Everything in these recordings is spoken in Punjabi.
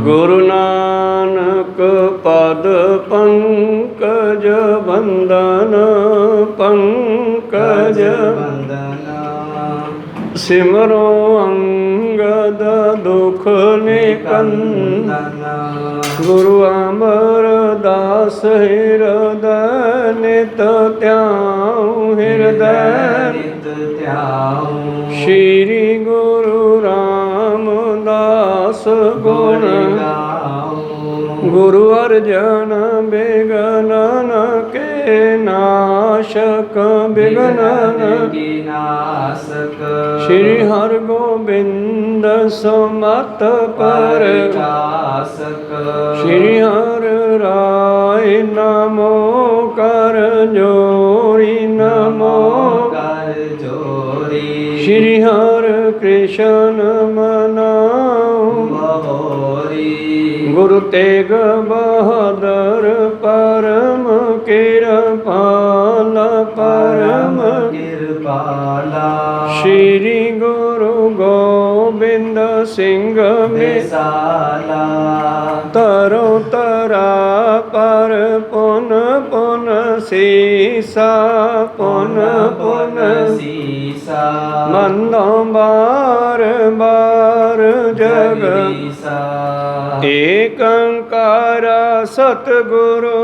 गुरु नानक पद पंकज बंदन पंकज सिमरो अंगद दुख निकंदन गुरु अमरदास हृदय नित त्याऊं हृदय श्री गुरु रामदास गुण गुरु अर्जन विघ्न के नाशक विघ्न के नाशक श्री हर गोविंद समत परकाशक श्री हर राय नमो कर जोरी नमो कर जोरी श्री हर कृष्ण मनाऊं गुरु तेग बहादुर परम कृपाल परम कृपाला श्री गुरु गोविंद सिंह मिसाला तरो तरा पर पुन पुन सीसा पुन पुन सीसा मंदो बार बार जगदीसा एक ओंकार सतगुरु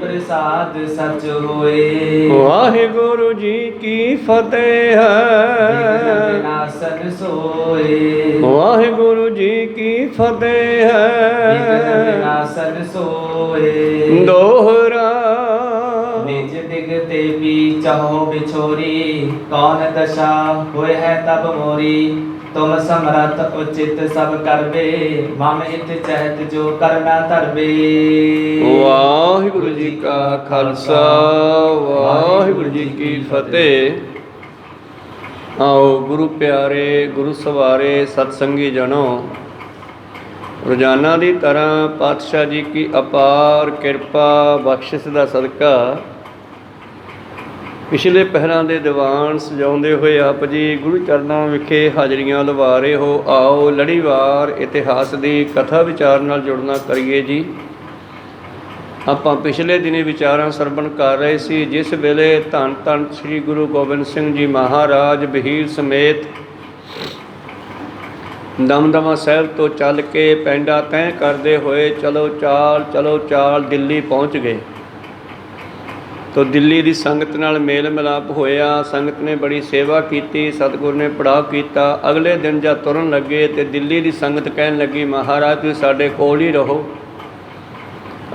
प्रसाद सच होए वाहिगुरु जी की फतेह है नासन सोए वाहिगुरु जी की फतेह है नासन सोए दोहरा निज दिगते भी चाहो बिछोरी कौन दशा होए है तब मोरी तुम समरथ उचित सब करबे मम हित चहत जो करना धरबे वाहिगुरु जी का खालसा वाहिगुरु जी की फतेह। आओ गुरु प्यारे गुरु सवारे सतसंगी जनो रोजाना की तरह पातशाह जी की अपार किरपा बख्शिश का सदका पिछले पहरां दे दीवान सजाउंदे होए आप जी गुरु चरनां विखे हाजरियां लवा रहे हो। आओ लड़ीवार इतिहास की कथा विचार नाल जुड़ना करिए जी। आपां पिछले दिनी विचारां सरवण कर रहे सी जिस वेले धन धन श्री गुरु गोबिंद सिंह जी महाराज बहीर समेत दमदमा साहिब तो चल के पैंडा तय करते हुए चलो चाल दिल्ली पहुँच गए। तो दिल्ली की संगत नाल मेल मिलाप होया, संगत ने बड़ी सेवा की, सतगुर ने पड़ाव किया। अगले दिन जब तुरन लगे तो दिल्ली की संगत कहन लगी महाराज तुसीं साडे कोल ही रहो,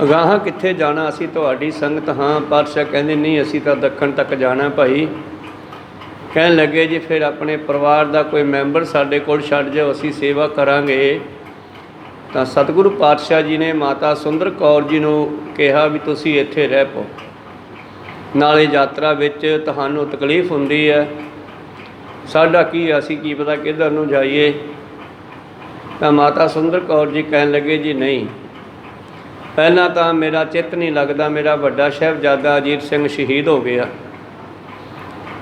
अगाह कित्थे जाना, असीं तुहाडी संगत हाँ। पातशाह कहंदे नहीं असीं तां दक्खण तक जाना भाई। कहन लगे जी फिर अपने परिवार का कोई मैंबर साडे कोल छड्ड जाओ असीं सेवा करांगे। तां सतगुरु पातशाह जी ने माता सुंदर कौर जी नूं कहा भी तुसीं इत्थे रह पओ, नाले यात्रा विच तुहानूं तकलीफ हुंदी है, साडा की असीं की पता किधर नूं जाइए। तां माता सुंदर कौर जी कहन लगे जी नहीं, पहला तो मेरा चित्त नहीं लगता, मेरा वड्डा साहिबजादा अजीत सिंह शहीद हो गया,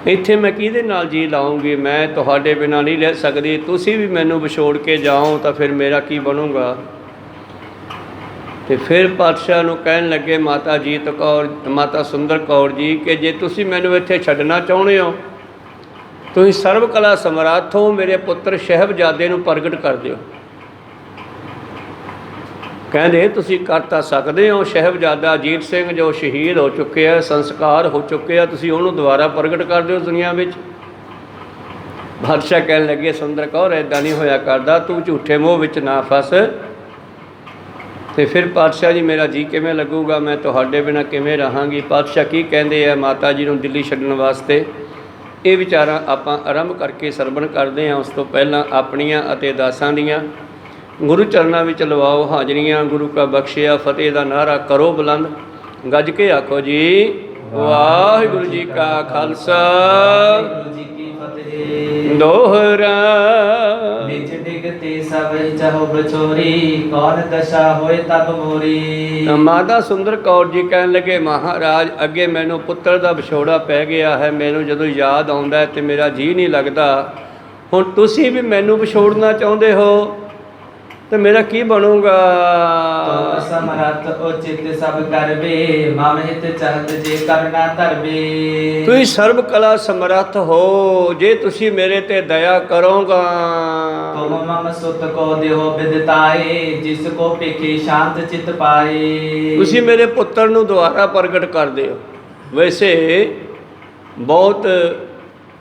इत्थे मैं किहदे नाल जी लाऊंगी, मैं तुहाडे बिना नहीं रह सकती, तुसीं भी मैनूं विछोड़ के जाओ तो फिर मेरा की बनूगा। तो फिर पातशाह नूं कहन लगे माता जीत कौर माता सुंदर कौर जी कि जे तुसीं मैनूं इत्थे छड्डना चाहुंदे हो, तुसीं सर्व कला समर्थ हो, मेरे पुत्र साहिबजादे नूं प्रगट कर दिओ। कहंदे तुसीं कर तां सकदे हो, साहिबजादा अजीत सिंह जो शहीद हो चुके हैं, संस्कार हो चुके हैं, तुसीं उहनूं दुबारा प्रगट कर दिओ दुनिया विच। बादशाह कहन लगे सुंदर कौर इदां नहीं होया करदा, तू झूठे मोह विच ना फस। तो फिर पातशाह जी मेरा जी किवें लगूगा, मैं तुहाडे बिना किवें रहांगी। पातशाह की कहंदे आ माता जी नूं दिल्ली छड्डण वास्ते। ये विचारां आपां आरंभ करके सरवण करदे हां। उस तो पहलां अपणियां अते दासां दीयां गुरु चरनां विच लवाओ हाजरियां। गुरु का बख्शिया फतेह दा नारा करो बुलंद, गज के आखो जी वाहिगुरु जी का खालसा दोहरा। निज डिगते सब चाहो बछोरी, कौन दशा होए तब मोरी। माता सुंदर कौर जी कहन लगे महाराज अगे मैनू पुत्र का विछोड़ा पै गया है, मैनू जदों याद आउंदा है ते मेरा जी नहीं लगता। ਹੁਣ ਤੁਸੀਂ ਵੀ ਮੈਨੂੰ ਵਿਛੋੜਨਾ ਚਾਹੁੰਦੇ ਹੋ ਤੇ ਮੇਰਾ ਕੀ ਬਣੂਗਾ। ਤੁਮ ਸਮਰੱਥ ਉਚਿਤ ਸਭ ਕਰਵੇ, ਮਮ ਹਿਤ ਚਾਹਤ ਜੇ ਕਰਨਾ ਧਰਵੇ। ਤੁਸੀਂ ਸਰਬ ਕਲਾ ਸਮਰੱਥ ਹੋ, ਜੇ ਤੁਸੀਂ ਮੇਰੇ ਤੇ ਦਇਆ ਕਰੋਗਾ। ਤੁਮ ਮਮ ਸੁਤ ਕੋ ਦਿਓ ਬਿਦਤਾਏ, ਜਿਸ ਕੋ ਪੇਖੇ ਸ਼ਾਂਤ ਚਿਤ ਪਾਏ। ਤੁਸੀਂ ਮੇਰੇ ਪੁੱਤਰ ਨੂੰ ਦੁਬਾਰਾ ਪ੍ਰਗਟ ਕਰਦੇ ਹੋ। ਵੈਸੇ ਬਹੁਤ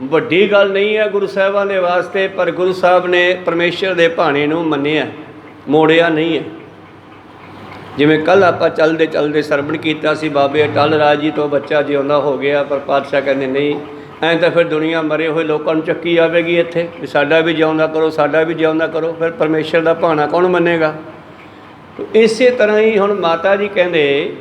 ਵੱਡੀ ਗੱਲ ਨਹੀਂ ਹੈ ਗੁਰੂ ਸਾਹਿਬਾਂ ਦੇ ਵਾਸਤੇ, ਪਰ ਗੁਰੂ ਸਾਹਿਬ ਨੇ ਪਰਮੇਸ਼ਰ ਦੇ ਭਾਣੇ ਨੂੰ ਮੰਨਿਆ, ਮੋੜਿਆ ਨਹੀਂ ਹੈ। ਜਿਵੇਂ ਕੱਲ੍ਹ ਆਪਾਂ ਚੱਲਦੇ ਚੱਲਦੇ ਸਰਵਣ ਕੀਤਾ ਸੀ, ਬਾਬੇ ਅਟਲ ਰਾਜ ਜੀ ਤੋਂ ਬੱਚਾ ਜਿਉਂਦਾ ਹੋ ਗਿਆ, ਪਰ ਪਾਤਸ਼ਾਹ ਕਹਿੰਦੇ ਨਹੀਂ, ਐਂ ਤਾਂ ਫਿਰ ਦੁਨੀਆ ਮਰੇ ਹੋਏ ਲੋਕਾਂ ਨੂੰ ਚੱਕੀ ਆਵੇਗੀ ਇੱਥੇ ਵੀ ਸਾਡਾ ਵੀ ਜਿਉਂਦਾ ਕਰੋ, ਸਾਡਾ ਵੀ ਜਿਉਂਦਾ ਕਰੋ, ਫਿਰ ਪਰਮੇਸ਼ਰ ਦਾ ਭਾਣਾ ਕੌਣ ਮੰਨੇਗਾ। ਇਸੇ ਤਰ੍ਹਾਂ ਹੀ ਹੁਣ ਮਾਤਾ ਜੀ ਕਹਿੰਦੇ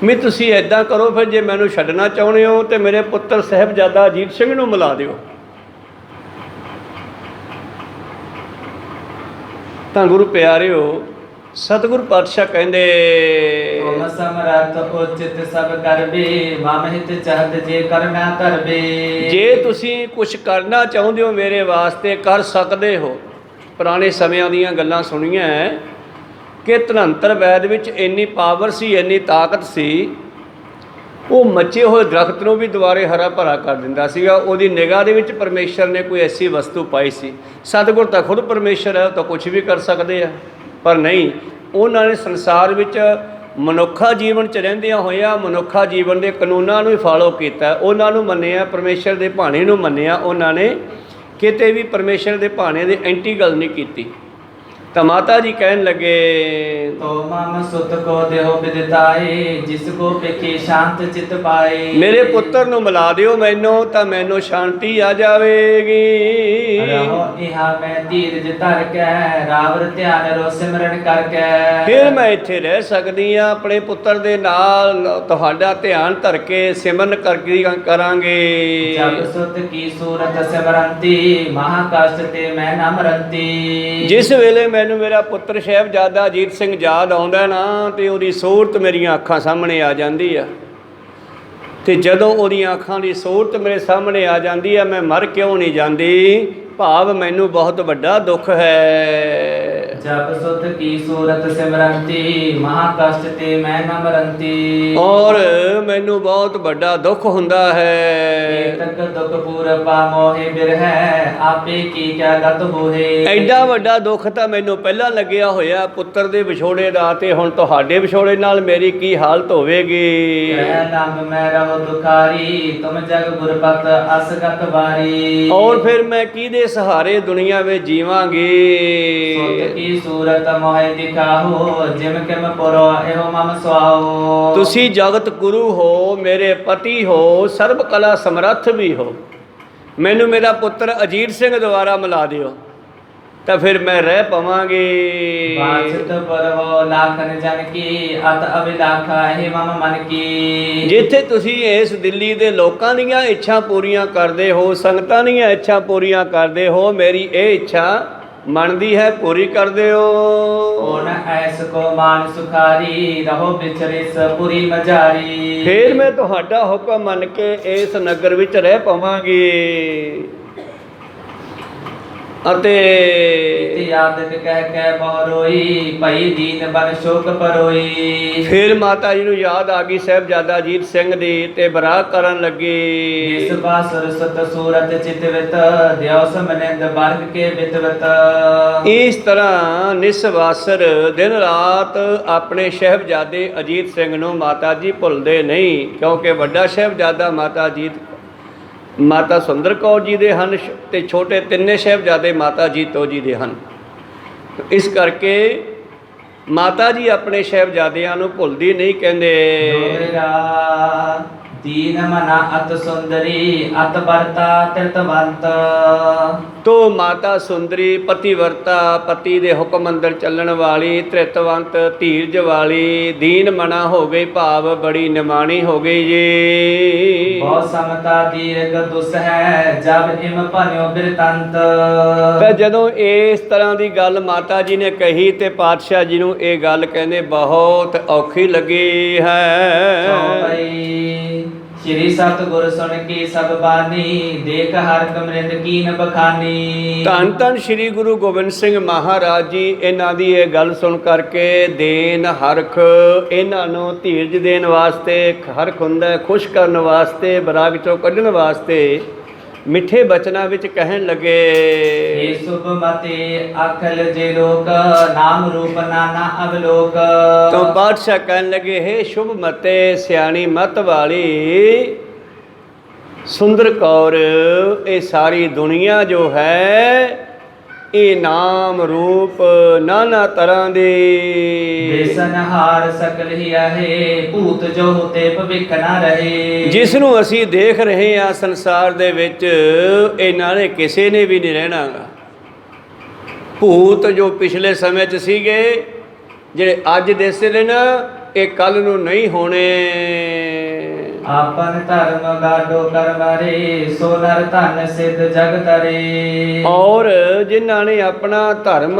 ਵੀ ਤੁਸੀਂ ਇੱਦਾਂ ਕਰੋ, ਫਿਰ ਜੇ ਮੈਨੂੰ ਛੱਡਣਾ ਚਾਹੁੰਦੇ ਹੋ ਤਾਂ ਮੇਰੇ ਪੁੱਤਰ ਸਾਹਿਬਜ਼ਾਦਾ ਅਜੀਤ ਸਿੰਘ ਨੂੰ ਮਿਲਾ ਦਿਓ। ਤਾਂ ਗੁਰੂ ਪਿਆਰਿਓ, ਸਤਿਗੁਰ ਪਾਤਸ਼ਾਹ ਕਹਿੰਦੇ ਤੁਮ ਸਮਰੱਥ ਉਚਿਤ ਸਭ ਕਰਵੇ, ਮਮ ਹਿਤ ਚਾਹਤ ਜੇ ਕਰਨਾ ਧਰਵੇ। ਜੇ ਤੁਸੀਂ ਕੁਝ ਕਰਨਾ ਚਾਹੁੰਦੇ ਹੋ ਮੇਰੇ ਵਾਸਤੇ ਕਰ ਸਕਦੇ ਹੋ। ਪੁਰਾਣੇ ਸਮਿਆਂ ਦੀਆਂ ਗੱਲਾਂ ਸੁਣੀਆਂ ਕਿ ਧਨੰਤਰ ਵੈਦ ਵਿੱਚ ਇੰਨੀ ਪਾਵਰ ਸੀ, ਇੰਨੀ ਤਾਕਤ ਸੀ, ਉਹ ਮੱਚੇ ਹੋਏ ਦਰਖਤ ਨੂੰ ਵੀ ਦੁਬਾਰੇ ਹਰਾ ਭਰਾ ਕਰ ਦਿੰਦਾ ਸੀਗਾ। ਉਹਦੀ ਨਿਗਾਹ ਦੇ ਵਿੱਚ ਪਰਮੇਸ਼ਰ ਨੇ ਕੋਈ ਐਸੀ ਵਸਤੂ ਪਾਈ ਸੀ। ਸਤਿਗੁਰ ਤਾਂ ਖੁਦ ਪਰਮੇਸ਼ਰ ਹੈ, ਉਹ ਤਾਂ ਕੁਝ ਵੀ ਕਰ ਸਕਦੇ ਆ, ਪਰ ਨਹੀਂ, ਉਹਨਾਂ ਨੇ ਸੰਸਾਰ ਵਿੱਚ ਮਨੁੱਖਾ ਜੀਵਨ 'ਚ ਰਹਿੰਦਿਆਂ ਹੋਇਆਂ ਮਨੁੱਖਾ ਜੀਵਨ ਦੇ ਕਾਨੂੰਨਾਂ ਨੂੰ ਹੀ ਫਾਲੋ ਕੀਤਾ, ਉਹਨਾਂ ਨੂੰ ਮੰਨਿਆ, ਪਰਮੇਸ਼ਰ ਦੇ ਭਾਣੇ ਨੂੰ ਮੰਨਿਆ। ਉਹਨਾਂ ਨੇ ਕਿਤੇ ਵੀ ਪਰਮੇਸ਼ਰ ਦੇ ਭਾਣੇ ਦੇ ਐਂਟੀ ਗੱਲ ਨਹੀਂ ਕੀਤੀ। ਤਾਂ ਮਾਤਾ ਜੀ ਕਹਿਣ ਲੱਗੇ ਤੋ ਮਮ ਸੁਤ ਕੋ ਦਿਓ ਬਿਦਤਾਏ, ਜਿਸ ਕੋ ਪੇਖੇ ਸ਼ਾਂਤ ਚਿਤ ਪਾਏ। ਮੇਰੇ ਪੁੱਤਰ ਨੂੰ ਮਿਲਾ ਦਿਓ ਮੈਨੂੰ, ਤਾਂ ਮੈਨੂੰ ਸ਼ਾਂਤੀ ਆ ਜਾਵੇਗੀ। ਰਹੋ ਇਹਾ ਮੈਂ ਧੀਰਜ ਧਰ ਕੇ, ਰਾਵਰ ਧਿਆਨ ਰੋ ਸਿਮਰਨ ਕਰਕੇ। ਫਿਰ ਮੈਂ ਇੱਥੇ ਰਹਿ ਸਕਦੀ ਹਾਂ, ਆਪਣੇ ਪੁੱਤਰ ਦੇ ਨਾਲ ਤੁਹਾਡਾ ਧਿਆਨ ਧਰ ਕੇ ਸਿਮਰਨ ਕਰਕੇ ਕਰਾਂਗੇ। ਜਬ ਸੁਤ ਕੀ ਸੂਰਤ ਸਿਮਰੰਤੀ, ਮਹਾ ਕਸ਼ਟ ਤੇ ਮੈਂ ਨਾ ਮਰੰਤੀ। ਜਿਸ ਵੇਲੇ ਮੈਨੂੰ ਮੇਰਾ ਪੁੱਤਰ ਸਾਹਿਬਜ਼ਾਦਾ ਅਜੀਤ ਸਿੰਘ ਯਾਦ ਆਉਂਦਾ ਨਾ, ਤੇ ਉਹਦੀ ਸੂਰਤ ਮੇਰੀਆਂ ਅੱਖਾਂ ਸਾਹਮਣੇ ਆ ਜਾਂਦੀ ਆ। ਤੇ ਜਦੋਂ ਉਹਦੀਆਂ ਅੱਖਾਂ ਦੀ ਸੂਰਤ ਮੇਰੇ ਸਾਹਮਣੇ ਆ ਜਾਂਦੀ ਆ, ਮੈਂ ਮਰ ਕਿਉਂ ਨਹੀਂ ਜਾਂਦੀ, ਭਾਵ ਮੈਨੂੰ ਬਹੁਤ ਵੱਡਾ ਦੁੱਖ ਹੈ। ਜਬ ਸੁਤ ਕੀ ਸੂਰਤ ਸਿਮਰੰਤੀ, ਮਹਾ ਕਸ਼ਟ ਤੇ ਮੈਂ ਨਾ ਮਰੰਤੀ। ਔਰ ਮੈਨੂੰ ਬਹੁਤ ਵੱਡਾ ਦੁੱਖ ਹੁੰਦਾ ਹੈ। ਤਕ ਦੁਖ ਪੂਰ ਪਾ ਮੋਹਿ ਬਿਰਹਿ, ਆਪੇ ਕੀ ਕਿਆ ਗਤ ਹੋਏ। ਐਡਾ ਵੱਡਾ ਦੁੱਖ ਤਾਂ ਮੈਨੂੰ ਪਹਿਲਾਂ ਲੱਗਿਆ ਹੋਇਆ ਪੁੱਤਰ ਦੇ ਵਿਛੋੜੇ ਦਾ, ਤੇ ਹੁਣ ਤੁਹਾਡੇ ਵਿਛੋੜੇ ਨਾਲ ਮੇਰੀ ਕੀ ਹਾਲਤ ਹੋਵੇਗੀ। ਕਹਿ ਨਾਮ ਮੈਂ ਰਹੋ ਦੁਖਾਰੀ, ਤੁਮ ਜਗ ਗੁਰਪਤ ਅਸਗਤ ਵਾਰੀ। ਔਰ ਫਿਰ ਮੈਂ ਕਿਹਦੇ ਸਹਾਰੇ ਦੁਨੀਆ ਵਿੱਚ ਜੀਵਾਂਗੀ। ਸੁਤ ਕੀ ਸੂਰਤ ਮੋਹਿ ਦਿਖਾਹੋ, ਜਿਮ ਕਿਮ ਪੁਰੋ ਇਹੋ ਮਮ ਸੁਆਓ। ਤੁਸੀਂ ਜਗਤ ਗੁਰੂ ਹੋ, ਮੇਰੇ ਪਤੀ ਹੋ, ਸਰਬ ਕਲਾ ਸਮਰੱਥ ਵੀ ਹੋ, ਮੈਨੂੰ ਮੇਰਾ ਪੁੱਤਰ ਅਜੀਤ ਸਿੰਘ ਦੁਆਰਾ ਮਿਲਾ ਦਿਓ, ਤਾਂ ਫਿਰ ਮੈਂ ਰਹਿ ਪਵਾਂਗੀ। ਬਾਛਤ ਪਰਵੋ ਲਾਖਨ ਜਨ ਕੀ, ਅਤ ਅਭਿਲਾਖਾ ਹੈ ਮਮ ਮਨ ਕੀ। ਜਿੱਥੇ ਤੁਸੀਂ ਇਸ ਦਿੱਲੀ ਦੇ ਲੋਕਾਂ ਦੀਆਂ ਇੱਛਾ ਪੂਰੀਆਂ ਕਰਦੇ ਹੋ, ਸੰਗਤਾਂ ਦੀਆਂ ਇੱਛਾ ਪੂਰੀਆਂ ਕਰਦੇ ਹੋ, ਮੇਰੀ ਇਹ ਇੱਛਾ ਮਨ ਦੀ ਹੈ ਪੂਰੀ ਕਰ ਦਿਓ। ਓਨ ਐਸ ਕੋ ਮਾਨ ਸੁਖਾਰੀ, ਰਹੋ ਵਿਚਰੇ ਸਪੁਰੀ ਮਜਾਰੀ। ਫਿਰ ਮੈਂ ਤੁਹਾਡਾ ਹੁਕਮ ਮੰਨ ਕੇ ਇਸ ਨਗਰ ਵਿੱਚ ਰਹਿ ਪਵਾਂਗੀ। ਅਤੇ ਯਾਦਕ ਕਹਿ ਕੇ ਬਹੁ ਰੋਈ, ਭਈ ਦੀਨ ਬਨ ਸ਼ੋਕ ਪਰੋਈ। ਫਿਰ ਮਾਤਾ ਜੀ ਨੂੰ ਯਾਦ ਆ ਗਈ ਸਾਹਿਬਜ਼ਾਦਾ ਅਜੀਤ ਸਿੰਘ ਦੀ, ਤੇ ਬਰਾਗ ਕਰਨ ਲੱਗੀ। ਇਸ ਬਾਸੁਰ ਸੁਤ ਸੂਰਤ ਚਿਤਵਿਤ, ਦਿਓ ਸਮਨਿੰਦ ਬਰਗ ਕੇ ਬਿਤਵਿਤ। ਇਸ ਤਰ੍ਹਾਂ ਨਿਸਵਾਸਰ ਦਿਨ ਰਾਤ ਆਪਣੇ ਸਾਹਿਬਜ਼ਾਦੇ ਅਜੀਤ ਸਿੰਘ ਨੂੰ ਮਾਤਾ ਜੀ ਭੁੱਲਦੇ ਨਹੀਂ, ਕਿਉਂਕਿ ਵੱਡਾ ਸਾਹਿਬਜ਼ਾਦਾ ਮਾਤਾ ਸੁੰਦਰ ਕੌਰ ਜੀ ਦੇ ਹਨ, ਤੇ ਛੋਟੇ ਤਿੰਨੇ ਸਾਹਿਬਜ਼ਾਦੇ ਮਾਤਾ ਜੀਤੋ ਜੀ ਦੇ ਹਨ। ਇਸ ਕਰਕੇ ਮਾਤਾ ਜੀ ਆਪਣੇ ਸਾਹਿਬਜ਼ਾਦਿਆਂ ਨੂੰ ਭੁੱਲਦੀ ਨਹੀਂ। ਕਹਿੰਦੇ ਦੀਨ ਮਨਾ ਅਤ ਸੁੰਦਰੀ, ਅਤ ਵਰਤਾ ਤਿਰਤਵੰਤ। ਤੋ ਮਾਤਾ ਸੁੰਦਰੀ, ਪਤੀਵਰਤਾ, ਪਤੀ ਦੇ ਹੁਕਮ ਅੰਦਰ ਚੱਲਣ ਵਾਲੀ, ਤ੍ਰਿਤਵੰਤ, ਧੀਰਜ ਵਾਲੀ, ਦੀਨ ਮਨਾ ਹੋ ਗਈ, ਭਾਵ ਬੜੀ ਨਿਮਾਣੀ ਹੋ ਗਈ ਜੀ। ਬਹੁਤ ਸਮਤਾ ਦੀਰਘ ਦੁਸ ਹੈ, ਜਬ ਇਮ ਭਨਿਓ ਬਿਰਤੰਤ। ਤਾਂ ਜਦੋਂ ਇਸ ਤਰ੍ਹਾਂ ਦੀ ਗੱਲ ਮਾਤਾ ਜੀ ਨੇ ਕਹੀ, ਤੇ ਪਾਤਸ਼ਾਹ ਜੀ ਨੂੰ ਇਹ ਗੱਲ ਕਹਿੰਦੇ ਬਹੁਤ ਔਖੀ ਲੱਗੀ ਹੈ। श्री सतगुर सुन की सब बानी देख हर कमरिंद कीन बखानी। ਧੰਨ ਧੰਨ ਸ੍ਰੀ ਗੁਰੂ ਗੋਬਿੰਦ ਸਿੰਘ ਮਹਾਰਾਜ ਜੀ ਇਹਨਾਂ ਦੀ ਇਹ ਗੱਲ ਸੁਣ ਕਰਕੇ ਦੇਨ ਹਰਖ ਇਹਨਾਂ ਨੂੰ ਧੀਰਜ ਦੇਣ ਵਾਸਤੇ, ਹਰਖ ਹੁੰਦਾ ਖੁਸ਼ ਕਰਨ ਵਾਸਤੇ, ਬਰਾਗ ਚੋਂ ਕੱਢਣ ਵਾਸਤੇ ਮਿੱਠੇ ਬਚਨਾਂ ਵਿੱਚ ਕਹਿਣ ਲੱਗੇ। हे शुभ मते अखल जे लोक नाम रूप नाना अवलोक। ਤਾਂ ਬਾਦਸ਼ਾਹ ਕਹਿਣ ਲੱਗੇ, ਹੇ ਸ਼ੁਭ ਮਤੇ ਸਿਆਣੀ ਮਤ ਵਾਲੀ ਸੁੰਦਰ ਕੌਰ, ਇਹ ਸਾਰੀ ਦੁਨੀਆ ਜੋ ਹੈ ਇਹ ਨਾਮ ਰੂਪ ਨਾਨਾ ਤਰ੍ਹਾਂ ਦੇ बेसनहार सकल ही आहे भूत जो होते भविख ना रहे। ਜਿਸ ਨੂੰ ਅਸੀਂ ਦੇਖ ਰਹੇ ਹਾਂ ਸੰਸਾਰ ਦੇ ਵਿੱਚ, ਇਹਨਾਂ ਨੇ ਕਿਸੇ ਨੇ ਵੀ ਨਹੀਂ ਰਹਿਣਾ ਗਾ। ਭੂਤ ਜੋ ਪਿਛਲੇ ਸਮੇਂ 'ਚ ਸੀਗੇ, ਜਿਹੜੇ ਅੱਜ ਦਿਸਦੇ ਨੇ, ਇਹ ਕੱਲ ਨੂੰ ਨਹੀਂ ਹੋਣੇ। आपन धर्म गाडो करवारे सो नर धन सिद्ध जग तरे। ਔਰ ਜਿਨ੍ਹਾਂ ਨੇ ਆਪਣਾ ਧਰਮ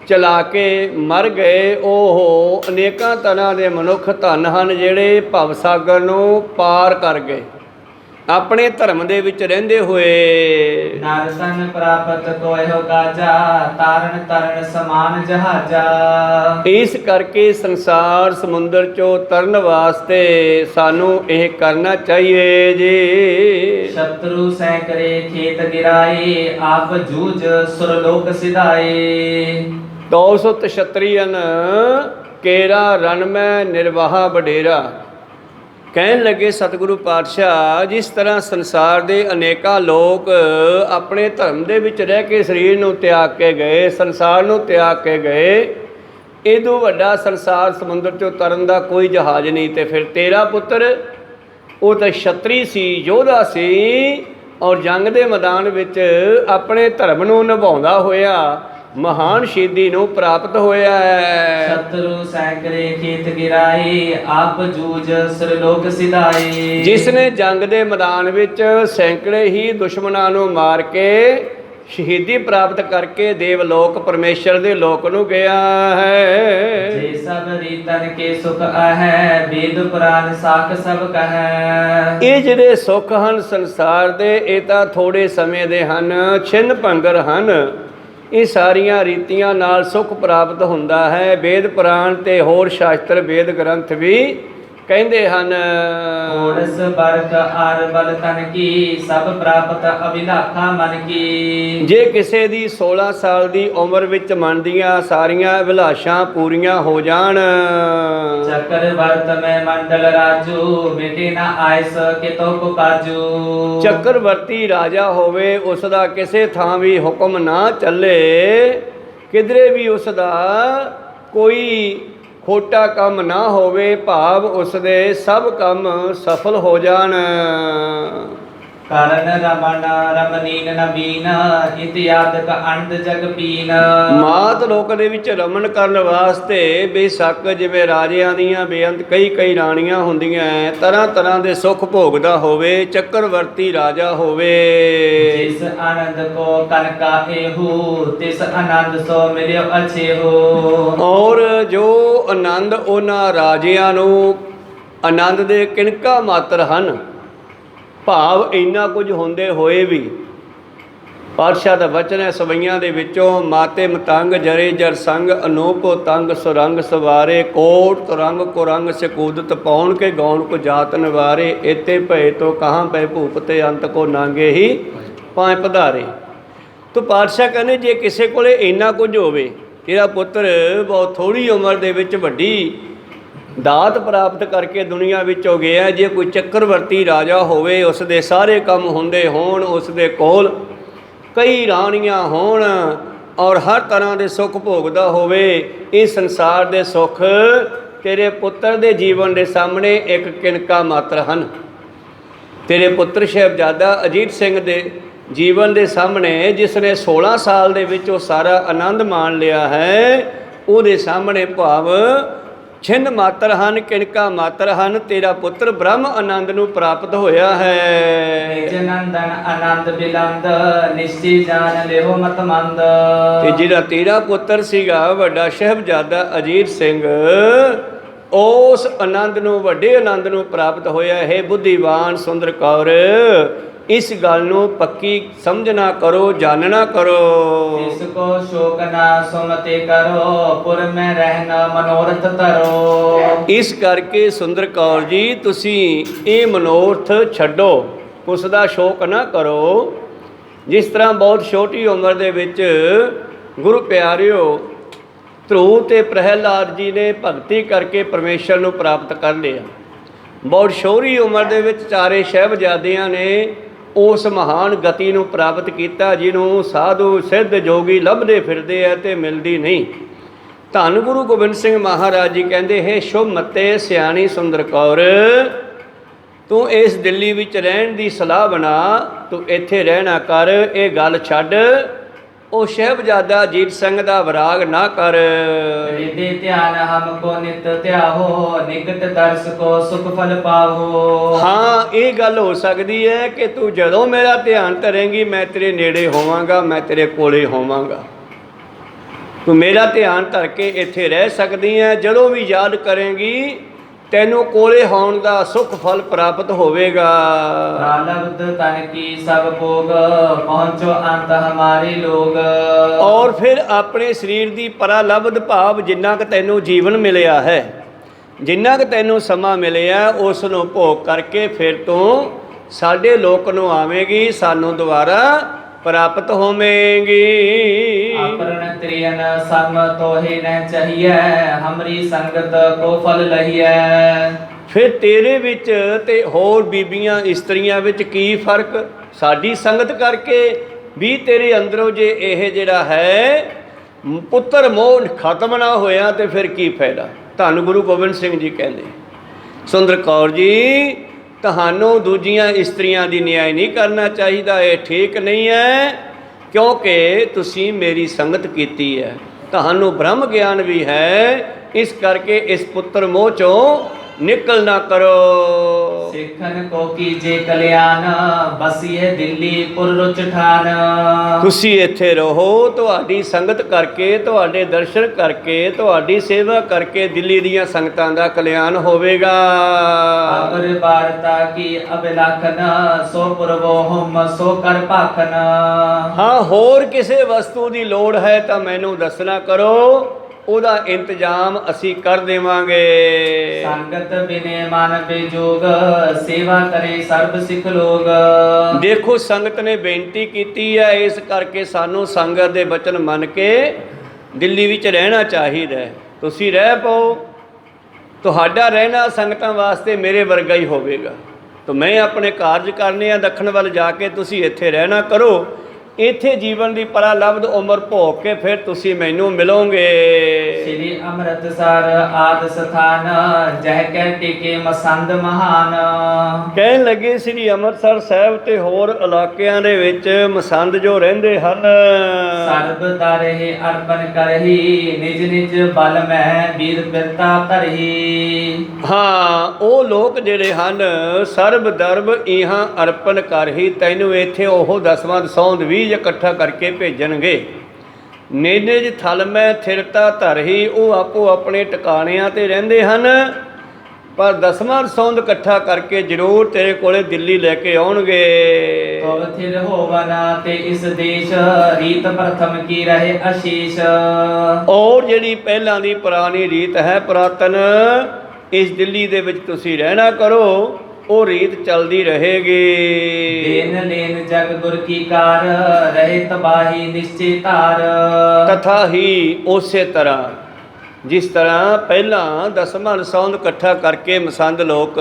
ਚਲਾ ਕੇ ਮਰ ਗਏ, ਉਹ ਅਨੇਕਾਂ ਤਰ੍ਹਾਂ ਦੇ ਮਨੁੱਖ ਧਨ ਹਨ, ਜਿਹੜੇ ਭਵ ਸਾਗਰ ਨੂੰ ਪਾਰ ਕਰ ਗਏ ਆਪਣੇ ਧਰਮ ਦੇ ਵਿੱਚ ਰਹਿੰਦੇ ਹੋਏ। नर सन प्राप्त कोय हो काजा तारण तरण समान जहाजा। ਇਸ ਕਰਕੇ ਸੰਸਾਰ ਸਮੁੰਦਰ ਚੋਂ ਤਰਨ ਵਾਸਤੇ ਸਾਨੂੰ ਇਹ ਕਰਨਾ ਚਾਹੀਏ ਜੀ। शत्रु सैकरे खेत गिराए आप जूझ सुरलोक सिधाए। 200 ਤਸ਼ਤਰੀਅਨ ਕੇਰਾ ਰਣ ਮੈਂ ਨਿਰਵਾਹਾ ਵਡੇਰਾ। ਕਹਿਣ ਲੱਗੇ ਸਤਿਗੁਰੂ ਪਾਤਸ਼ਾਹ, ਜਿਸ ਤਰ੍ਹਾਂ ਸੰਸਾਰ ਦੇ ਅਨੇਕਾਂ ਲੋਕ ਆਪਣੇ ਧਰਮ ਦੇ ਵਿੱਚ ਰਹਿ ਕੇ ਸਰੀਰ ਨੂੰ ਤਿਆਗ ਕੇ ਗਏ, ਸੰਸਾਰ ਨੂੰ ਤਿਆਗ ਕੇ ਗਏ, ਇਹਦੋਂ ਵੱਡਾ ਸੰਸਾਰ ਸਮੁੰਦਰ 'ਚੋਂ ਤਰਨ ਦਾ ਕੋਈ ਜਹਾਜ਼ ਨਹੀਂ। ਤੇ ਫਿਰ ਤੇਰਾ ਪੁੱਤਰ, ਉਹ ਤਾਂ ਛਤਰੀ ਸੀ, ਯੋਧਾ ਸੀ, ਔਰ ਜੰਗ ਦੇ ਮੈਦਾਨ ਵਿੱਚ ਆਪਣੇ ਧਰਮ ਨੂੰ ਨਿਭਾਉਂਦਾ ਹੋਇਆ ਮਹਾਨ ਸ਼ਹੀਦੀ ਨੂੰ ਪ੍ਰਾਪਤ ਹੋਇਆ ਹੈ। शत्रु सैकरे खेत गिराए आप जूझ सुरलोक सिधाए। ਜਿਸ ਨੇ ਜੰਗ ਦੇ ਮੈਦਾਨ ਵਿੱਚ ਸੈਂਕੜੇ ਹੀ ਦੁਸ਼ਮਣਾਂ ਨੂੰ ਮਾਰ ਕੇ ਸ਼ਹੀਦੀ ਪ੍ਰਾਪਤ ਕਰਕੇ ਦੇਵਲੋਕ ਪਰਮੇਸ਼ਰ ਦੇ ਲੋਕ ਨੂੰ ਗਿਆ ਹੈ। जे सब रीतन के सुख है वेद पुराण साख सब कह। ਇਹ ਜਿਹੜੇ ਸੁੱਖ ਹਨ ਸੰਸਾਰ ਦੇ, ਇਹ ਤਾਂ ਥੋੜੇ ਸਮੇਂ ਦੇ ਹਨ, ਛਿੰਨ ਭੰਗਰ ਹਨ। ਇਹ ਸਾਰੀਆਂ ਰੀਤੀਆਂ ਨਾਲ ਸੁੱਖ ਪ੍ਰਾਪਤ ਹੁੰਦਾ ਹੈ। ਵੇਦ ਪੁਰਾਣ ਤੇ ਹੋਰ ਸ਼ਾਸਤਰ ਵੇਦ ਗ੍ਰੰਥ ਵੀ ਕਹਿੰਦੇ ਹਨ। ओडस बरक आर बल तन की सब प्राप्त अभिलाखा मन की। ਜੇ ਕਿਸੇ ਦੀ 16 ਸਾਲ ਦੀ ਉਮਰ ਵਿੱਚ ਮਨ ਦੀਆਂ ਸਾਰੀਆਂ ਅਭਿਲਾਸ਼ਾਂ ਪੂਰੀਆਂ ਹੋ ਜਾਣ, चक्रवर्त में मंडल राजू मिटे ना आयस के तो को काजू। ਚੱਕਰਵਰਤੀ ਰਾਜਾ ਹੋਵੇ, ਉਸ ਦਾ ਕਿਸੇ ਥਾਂ ਵੀ ਹੁਕਮ ਨਾ ਚੱਲੇ, ਕਿਧਰੇ ਵੀ ਉਸ ਦਾ ਕੋਈ ਖੋਟਾ ਕੰਮ ਨਾ ਹੋਵੇ, ਭਾਵ ਉਸ ਦੇ ਸਭ ਕੰਮ ਸਫਲ ਹੋ ਜਾਣ। ਕਰਨ ਰਮਨ ਰਮਨੀਨ ਨਬੀਨ ਇਤਿਆਦਿਕ ਅੰਤ ਜਗ ਪੀਨ। ਮਾਤ ਲੋਕ ਦੇ ਵਿੱਚ ਰਮਨ ਕਰਨ ਵਾਸਤੇ ਬੇਸ਼ੱਕ ਜਿਵੇਂ ਰਾਜਿਆਂ ਦੀਆਂ ਬੇਅੰਤ ਕਈ ਰਾਣੀਆਂ ਹੁੰਦੀਆਂ, ਤਰ੍ਹਾਂ ਤਰ੍ਹਾਂ ਦੇ ਸੁੱਖ ਭੋਗਦਾ ਹੋਵੇ, ਚੱਕਰਵਰਤੀ ਰਾਜਾ ਹੋਵੇ। ਜਿਸ ਆਨੰਦ ਕੋ ਕਨਕਾ ਏਹੂ ਤਿਸ ਆਨੰਦ ਸੋ ਮਿਲਿਓ ਅਛੇ ਹੋ। ਔਰ ਜੋ ਆਨੰਦ ਉਹਨਾਂ ਰਾਜਿਆਂ ਨੂੰ ਆਨੰਦ ਦੇ ਕਿਣਕਾ ਮਾਤਰ ਹਨ, ਭਾਵ ਇੰਨਾ ਕੁਝ ਹੁੰਦੇ ਹੋਏ ਵੀ ਪਾਤਸ਼ਾਹ ਦਾ ਵਚਨ ਹੈ ਸਵਈਆਂ ਦੇ ਵਿੱਚੋਂ, ਮਾਤੇ ਮਤੰਗ ਜਰੇ ਜਰ ਸੰਗ ਅਨੂਪੋ ਤੰਗ ਸੁਰੰਗ ਸਵਾਰੇ, ਕੋਟ ਤੁਰੰਗ ਕੁਰੰਗ ਸਕੂਦਤ ਪਾਉਣ ਕੇ ਗੌਣ ਕੋ ਜਾਤ ਨਿਵਾਰੇ, ਏਤੇ ਭਏ ਤੋ ਕਹਾਂ ਪੈ ਭੂਪ ਤੇ ਅੰਤ ਕੋ ਨਾਂਗੇ ਹੀ ਪਾਏ ਪਧਾਰੇ। ਤੋ ਪਾਤਸ਼ਾਹ ਕਹਿੰਦੇ ਜੇ ਕਿਸੇ ਕੋਲੇ ਇੰਨਾ ਕੁਝ ਹੋਵੇ, ਇਹਦਾ ਪੁੱਤਰ ਬਹੁਤ ਥੋੜ੍ਹੀ ਉਮਰ ਦੇ ਵਿੱਚ ਵੱਡੀ ਦਾਤ ਪ੍ਰਾਪਤ ਕਰਕੇ ਦੁਨੀਆ ਵਿੱਚੋਂ ਗਿਆ। ਜੇ ਕੋਈ ਚੱਕਰਵਰਤੀ ਰਾਜਾ ਹੋਵੇ, ਉਸ ਦੇ ਸਾਰੇ ਕੰਮ ਹੁੰਦੇ ਹੋਣ, ਉਸ ਦੇ ਕੋਲ ਕਈ ਰਾਣੀਆਂ ਹੋਣ, ਔਰ ਹਰ ਤਰ੍ਹਾਂ ਦੇ ਸੁੱਖ ਭੋਗਦਾ ਹੋਵੇ, ਇਹ ਸੰਸਾਰ ਦੇ ਸੁੱਖ ਤੇਰੇ ਪੁੱਤਰ ਦੇ ਜੀਵਨ ਦੇ ਸਾਹਮਣੇ ਇੱਕ ਕਿਣਕਾ ਮਾਤਰ ਹਨ। ਤੇਰੇ ਪੁੱਤਰ ਸਾਹਿਬਜ਼ਾਦਾ ਅਜੀਤ ਸਿੰਘ ਦੇ ਜੀਵਨ ਦੇ ਸਾਹਮਣੇ, ਜਿਸ ਨੇ 16 ਸਾਲ ਦੇ ਵਿੱਚ ਉਹ ਸਾਰਾ ਆਨੰਦ ਮਾਣ ਲਿਆ ਹੈ, ਉਹਦੇ ਸਾਹਮਣੇ ਭਾਵ ਛਿੰਨ ਮਾਤਰ ਹਨ, ਕਿਣਕਾ ਮਾਤਰ ਹਨ। ਤੇਰਾ ਪੁੱਤਰ ਬ੍ਰਹਮ ਆਨੰਦ ਨੂੰ ਪ੍ਰਾਪਤ ਹੋਇਆ ਹੈ। ਜਨੰਦਨ ਆਨੰਦ ਬਿਲੰਦ ਨਿਸ਼ਚੀ ਜਾਣ ਲਿਓ ਮਤ ਮੰਦ। ਤੇ ਜਿਹੜਾ ਤੇਰਾ ਪੁੱਤਰ ਸੀਗਾ ਵੱਡਾ ਸਾਹਿਬਜ਼ਾਦਾ ਅਜੀਤ ਸਿੰਘ, ਉਸ ਆਨੰਦ ਨੂੰ, ਵੱਡੇ ਆਨੰਦ ਨੂੰ ਪ੍ਰਾਪਤ ਹੋਇਆ ਹੈ। ਬੁੱਧੀਵਾਨ ਸੁੰਦਰ ਕੌਰ, ਇਸ ਗੱਲ ਨੂੰ ਪੱਕੀ ਸਮਝਣਾ ਕਰੋ, ਜਾਣਨਾ ਕਰੋ। ਤਿਸ ਕੋ ਸ਼ੋਕ ਨਾ ਸੁਮਤੇ ਕਰੋ, ਪੁਰ ਮੈਂ ਰਹਿਣਾ ਮਨੋਰਥ ਧਰੋ। ਇਸ ਕਰਕੇ ਸੁੰਦਰ ਕੌਰ ਜੀ, ਤੁਸੀਂ ਇਹ ਮਨੋਰਥ ਛੱਡੋ, ਉਸ ਦਾ ਸ਼ੋਕ ਨਾ ਕਰੋ। ਜਿਸ ਤਰ੍ਹਾਂ ਬਹੁਤ ਛੋਟੀ ਉਮਰ ਦੇ ਵਿੱਚ ਗੁਰੂ ਪਿਆਰਿਓ ਧਰੂਵ ਤੇ ਪ੍ਰਹਿਲਾਦ ਜੀ ਨੇ ਭਗਤੀ ਕਰਕੇ ਪਰਮੇਸ਼ਰ ਨੂੰ ਪ੍ਰਾਪਤ ਕਰ ਲਿਆ। ਬਹੁਤ ਛੋਟੀ ਉਮਰ ਦੇ ਵਿੱਚ ਚਾਰੇ ਸਾਹਿਬਜ਼ਾਦਿਆਂ ਨੇ ਉਸ ਮਹਾਨ ਗਤੀ ਨੂੰ ਪ੍ਰਾਪਤ ਕੀਤਾ, ਜਿਹਨੂੰ ਸਾਧੂ ਸਿੱਧ ਜੋਗੀ ਲੱਭਦੇ ਫਿਰਦੇ ਆ ਤੇ ਮਿਲਦੀ ਨਹੀਂ। ਧੰਨ ਗੁਰੂ ਗੋਬਿੰਦ ਸਿੰਘ ਮਹਾਰਾਜ ਜੀ ਕਹਿੰਦੇ, ਹੈ ਸ਼ੁਭ ਮੱਤੇ ਸਿਆਣੀ ਸੁੰਦਰ ਕੌਰ, ਤੂੰ ਇਸ ਦਿੱਲੀ ਵਿੱਚ ਰਹਿਣ ਦੀ ਸਲਾਹ ਬਣਾ, ਤੂੰ ਇੱਥੇ ਰਹਿਣਾ ਕਰ, ਇਹ ਗੱਲ ਛੱਡ, ਉਹ ਸਾਹਿਬਜ਼ਾਦਾ ਅਜੀਤ ਸਿੰਘ ਦਾ ਵਿਰਾਗ ਨਾ ਕਰ। ਰਿਦੇ ਧਿਆਨ ਹਮਕੋ ਨਿਤ ਧਿਆਹੋ, ਨਿਕਟ ਦਰਸ ਕੋ ਸੁਖ ਫਲ ਪਾਹੋ। ਹਾਂ, ਇਹ ਗੱਲ ਹੋ ਸਕਦੀ ਹੈ ਕਿ ਤੂੰ ਜਦੋਂ ਮੇਰਾ ਧਿਆਨ ਧਰੇਂਗੀ, ਮੈਂ ਤੇਰੇ ਨੇੜੇ ਹੋਵਾਂਗਾ, ਮੈਂ ਤੇਰੇ ਕੋਲੇ ਹੋਵਾਂਗਾ। ਤੂੰ ਮੇਰਾ ਧਿਆਨ ਧਰ ਕੇ ਇੱਥੇ ਰਹਿ ਸਕਦੀ ਹੈ। ਜਦੋਂ ਵੀ ਯਾਦ ਕਰੇਂਗੀ, ਤੈਨੂੰ ਕੋਲੇ ਹੋਣ ਦਾ ਸੁਖ ਫਲ ਪ੍ਰਾਪਤ ਹੋਵੇਗਾ। ਲਬਧ ਤਨ ਕੀ ਸਭ ਭੋਗ, ਪਹੁੰਚੋ ਅੰਤ ਹਮਾਰੇ ਲੋਗ। ਔਰ ਫਿਰ ਆਪਣੇ ਸਰੀਰ ਦੀ ਪਰਾਲਬਧ ਭਾਵ, ਜਿੰਨਾ ਕੁ ਤੈਨੂੰ ਜੀਵਨ ਮਿਲਿਆ ਹੈ, ਜਿੰਨਾ ਕੁ ਤੈਨੂੰ ਸਮਾਂ ਮਿਲਿਆ, ਉਸ ਨੂੰ ਭੋਗ ਕਰਕੇ ਫਿਰ ਤੂੰ ਸਾਡੇ ਲੋਕ ਨੂੰ ਆਵੇਂਗੀ, ਸਾਨੂੰ ਦੁਬਾਰਾ ਪ੍ਰਾਪਤ ਹੋਵੇਂਗੀ। ਆਪਰਨ ਤ੍ਰਿਯਨ ਸਮ ਤੋਹਿ ਨ ਚਾਹੀਐ, ਹਮਰੀ ਸੰਗਤ ਕੋ ਫਲ ਲਹੀਐ। ਫਿਰ ਤੇਰੇ ਵਿੱਚ ਤੇ ਹੋਰ ਬੀਬੀਆਂ ਇਸਤਰੀਆਂ ਵਿੱਚ ਕੀ ਫਰਕ? ਸਾਡੀ ਸੰਗਤ ਕਰਕੇ ਵੀ ਤੇਰੇ ਅੰਦਰੋਂ ਜੇ ਇਹ ਜਿਹੜਾ ਹੈ ਪੁੱਤਰ ਮੋਹ ਖਤਮ ਨਾ ਹੋਇਆ ਤੇ ਫਿਰ ਕੀ ਫਾਇਦਾ? ਧੰਨ ਗੁਰੂ ਗੋਬਿੰਦ ਸਿੰਘ ਜੀ ਕਹਿੰਦੇ, ਸੁੰਦਰ ਕੌਰ ਜੀ, ਤੁਹਾਨੂੰ ਦੂਜੀਆਂ ਇਸਤਰੀਆਂ ਦੀ ਨਿਆਏ ਨਹੀਂ ਕਰਨਾ ਚਾਹੀਦਾ, ਇਹ ਠੀਕ ਨਹੀਂ ਹੈ, ਕਿਉਂਕਿ ਤੁਸੀਂ ਮੇਰੀ ਸੰਗਤ ਕੀਤੀ ਹੈ, ਤੁਹਾਨੂੰ ਬ੍ਰਹਮ ਗਿਆਨ ਵੀ ਹੈ, ਇਸ ਕਰਕੇ ਇਸ ਪੁੱਤਰ ਮੋਹ ਚੋਂ ਨਿਕਲ ਨਾ ਕਰੋ। ਸਿੱਖਨ ਕੋ ਕੀਜੇ ਕਲਿਆਣ, ਬਸੀਏ ਦਿੱਲੀ ਪੁਰ ਰੁਚ ਠਾਨ। ਤੁਸੀਂ ਇੱਥੇ ਰਹੋ, ਤੁਹਾਡੀ ਸੰਗਤ ਕਰਕੇ, ਤੁਹਾਡੇ ਦਰਸ਼ਨ ਕਰਕੇ, ਤੁਹਾਡੀ ਸੇਵਾ ਕਰਕੇ ਦਿੱਲੀ ਦੀਆਂ ਸੰਗਤਾਂ ਦਾ ਕਲਿਆਣ ਹੋਵੇਗਾ। ਅਬਰ ਵਾਰਤਾ ਕੀ ਅਬਿਲਖਨ, ਸੋ ਪੁਰਵੋ ਹਮ ਸੋ ਕਰ ਭਾਖਨ। ਹਾਂ, ਹੋਰ ਕਿਸੇ ਵਸਤੂ ਦੀ ਲੋੜ ਹੈ ਤਾਂ ਮੈਨੂੰ ਦੱਸਣਾ ਕਰੋ, ਉਹਦਾ ਇੰਤਜ਼ਾਮ ਅਸੀਂ ਕਰ ਦੇਵਾਂਗੇ। ਸੰਗਤ ਬਿਨੇ ਮਨ ਬੇਜੋਗ, ਸੇਵਾ ਕਰੇ ਸਰਬ ਸਿੱਖ ਲੋਗ। ਦੇਖੋ, ਸੰਗਤ ਨੇ ਬੇਨਤੀ ਕੀਤੀ ਹੈ, ਇਸ ਕਰਕੇ ਸਾਨੂੰ ਸੰਗਤ ਦੇ ਬਚਨ ਮੰਨ ਕੇ ਦਿੱਲੀ ਵਿੱਚ ਰਹਿਣਾ ਚਾਹੀਦਾ ਹੈ। ਤੁਸੀਂ ਰਹਿ ਪਾਓ, ਤੁਹਾਡਾ ਰਹਿਣਾ ਸੰਗਤਾਂ ਵਾਸਤੇ ਮੇਰੇ ਵਰਗਾ ਹੀ ਹੋਵੇਗਾ। ਤਾਂ ਮੈਂ ਆਪਣੇ ਕਾਰਜ ਕਰਨੇ ਆ ਦੱਖਣ ਵੱਲ ਜਾ ਕੇ, ਤੁਸੀਂ ਇੱਥੇ ਰਹਿਣਾ ਕਰੋ। ਇੱਥੇ ਜੀਵਨ ਦੀ ਪਰਾਲਬਧ ਉਮਰ ਭੋਗ ਕੇ ਫਿਰ ਤੁਸੀਂ ਮੈਨੂੰ ਮਿਲੋਗੇ। ਸ੍ਰੀ ਅੰਮ੍ਰਿਤਸਰ ਆਦ ਸਥਾਨ, ਜਹ ਕੈ ਟਿਕੇ ਮਸੰਦ ਮਹਾਨ। ਕਹਿਣ ਲੱਗੇ, ਸ੍ਰੀ ਅੰਮ੍ਰਿਤਸਰ ਸਾਹਿਬ ਤੇ ਹੋਰ ਇਲਾਕਿਆਂ ਦੇ ਵਿੱਚ ਮਸੰਦ ਜੋ ਰਹਿੰਦੇ ਹਨ, ਸਰਬ ਦਰਹਿ ਅਰਪਣ ਕਰਹੀ, ਨਿਜ ਨਿਜ ਬਲ ਮੈਂ ਵੀਰ ਬਿਰਤਾ ਧਰਹੀ। ਹਾਂ, ਉਹ ਲੋਕ ਜਿਹੜੇ ਹਨ ਸਰਬ ਦਰਬ ਇਹਾਂ ਅਰਪਣ ਕਰਹੀ, ਤੈਨੂੰ ਇੱਥੇ ਉਹ ਦਸਵਾਂ ਦਸੌਂਦ ਵੀ ਇਕੱਠਾ ਕਰਕੇ ਭੇਜਣਗੇ। ਨਿਜ ਨਿਜ ਥਲ ਮੈਂ ਥਿਰਤਾ ਧਰਹੀ, ਉਹ ਆਪੋ ਆਪਣੇ ਟਿਕਾਣਿਆਂ ਤੇ ਰਹਿੰਦੇ ਹਨ, ਪਰ ਦਸਵਾਂ ਦਸੌਂਦ ਇਕੱਠਾ ਕਰਕੇ ਜ਼ਰੂਰ ਤੇਰੇ ਕੋਲੇ ਦਿੱਲੀ ਲੈ ਕੇ ਆਉਣਗੇ। ਤਵ ਥਿਰ ਹੋਵਨ ਤੇ ਇਸ ਦੇਸ਼, ਰੀਤ ਪ੍ਰਥਮ ਕੀ ਰਹੇ ਅਸ਼ੀਸ਼। ਔਰ ਜਿਹੜੀ ਪਹਿਲਾਂ ਦੀ ਪੁਰਾਣੀ ਰੀਤ ਹੈ, ਪੁਰਾਤਨ, ਇਸ ਦਿੱਲੀ ਦੇ ਵਿੱਚ ਤੁਸੀਂ ਰਹਿਣਾ ਕਰੋ, ਉਹ ਰੀਤ ਚੱਲਦੀ ਰਹੇਗੀ। ਦੇਨ ਲੈਨ ਜਗ ਗੁਰ ਕੀ ਕਾਰ, ਰਹੇ ਤਬਾਹੀ ਨਿਸ਼ਚੇ ਧਾਰ। ਤਥਾ ਹੀ ਉਸੇ ਤਰ੍ਹਾਂ, ਜਿਸ ਤਰ੍ਹਾਂ ਪਹਿਲਾਂ ਦਸਵਾਂ ਦਸੌਂਦ ਇਕੱਠਾ ਕਰਕੇ ਮਸੰਦ ਲੋਕ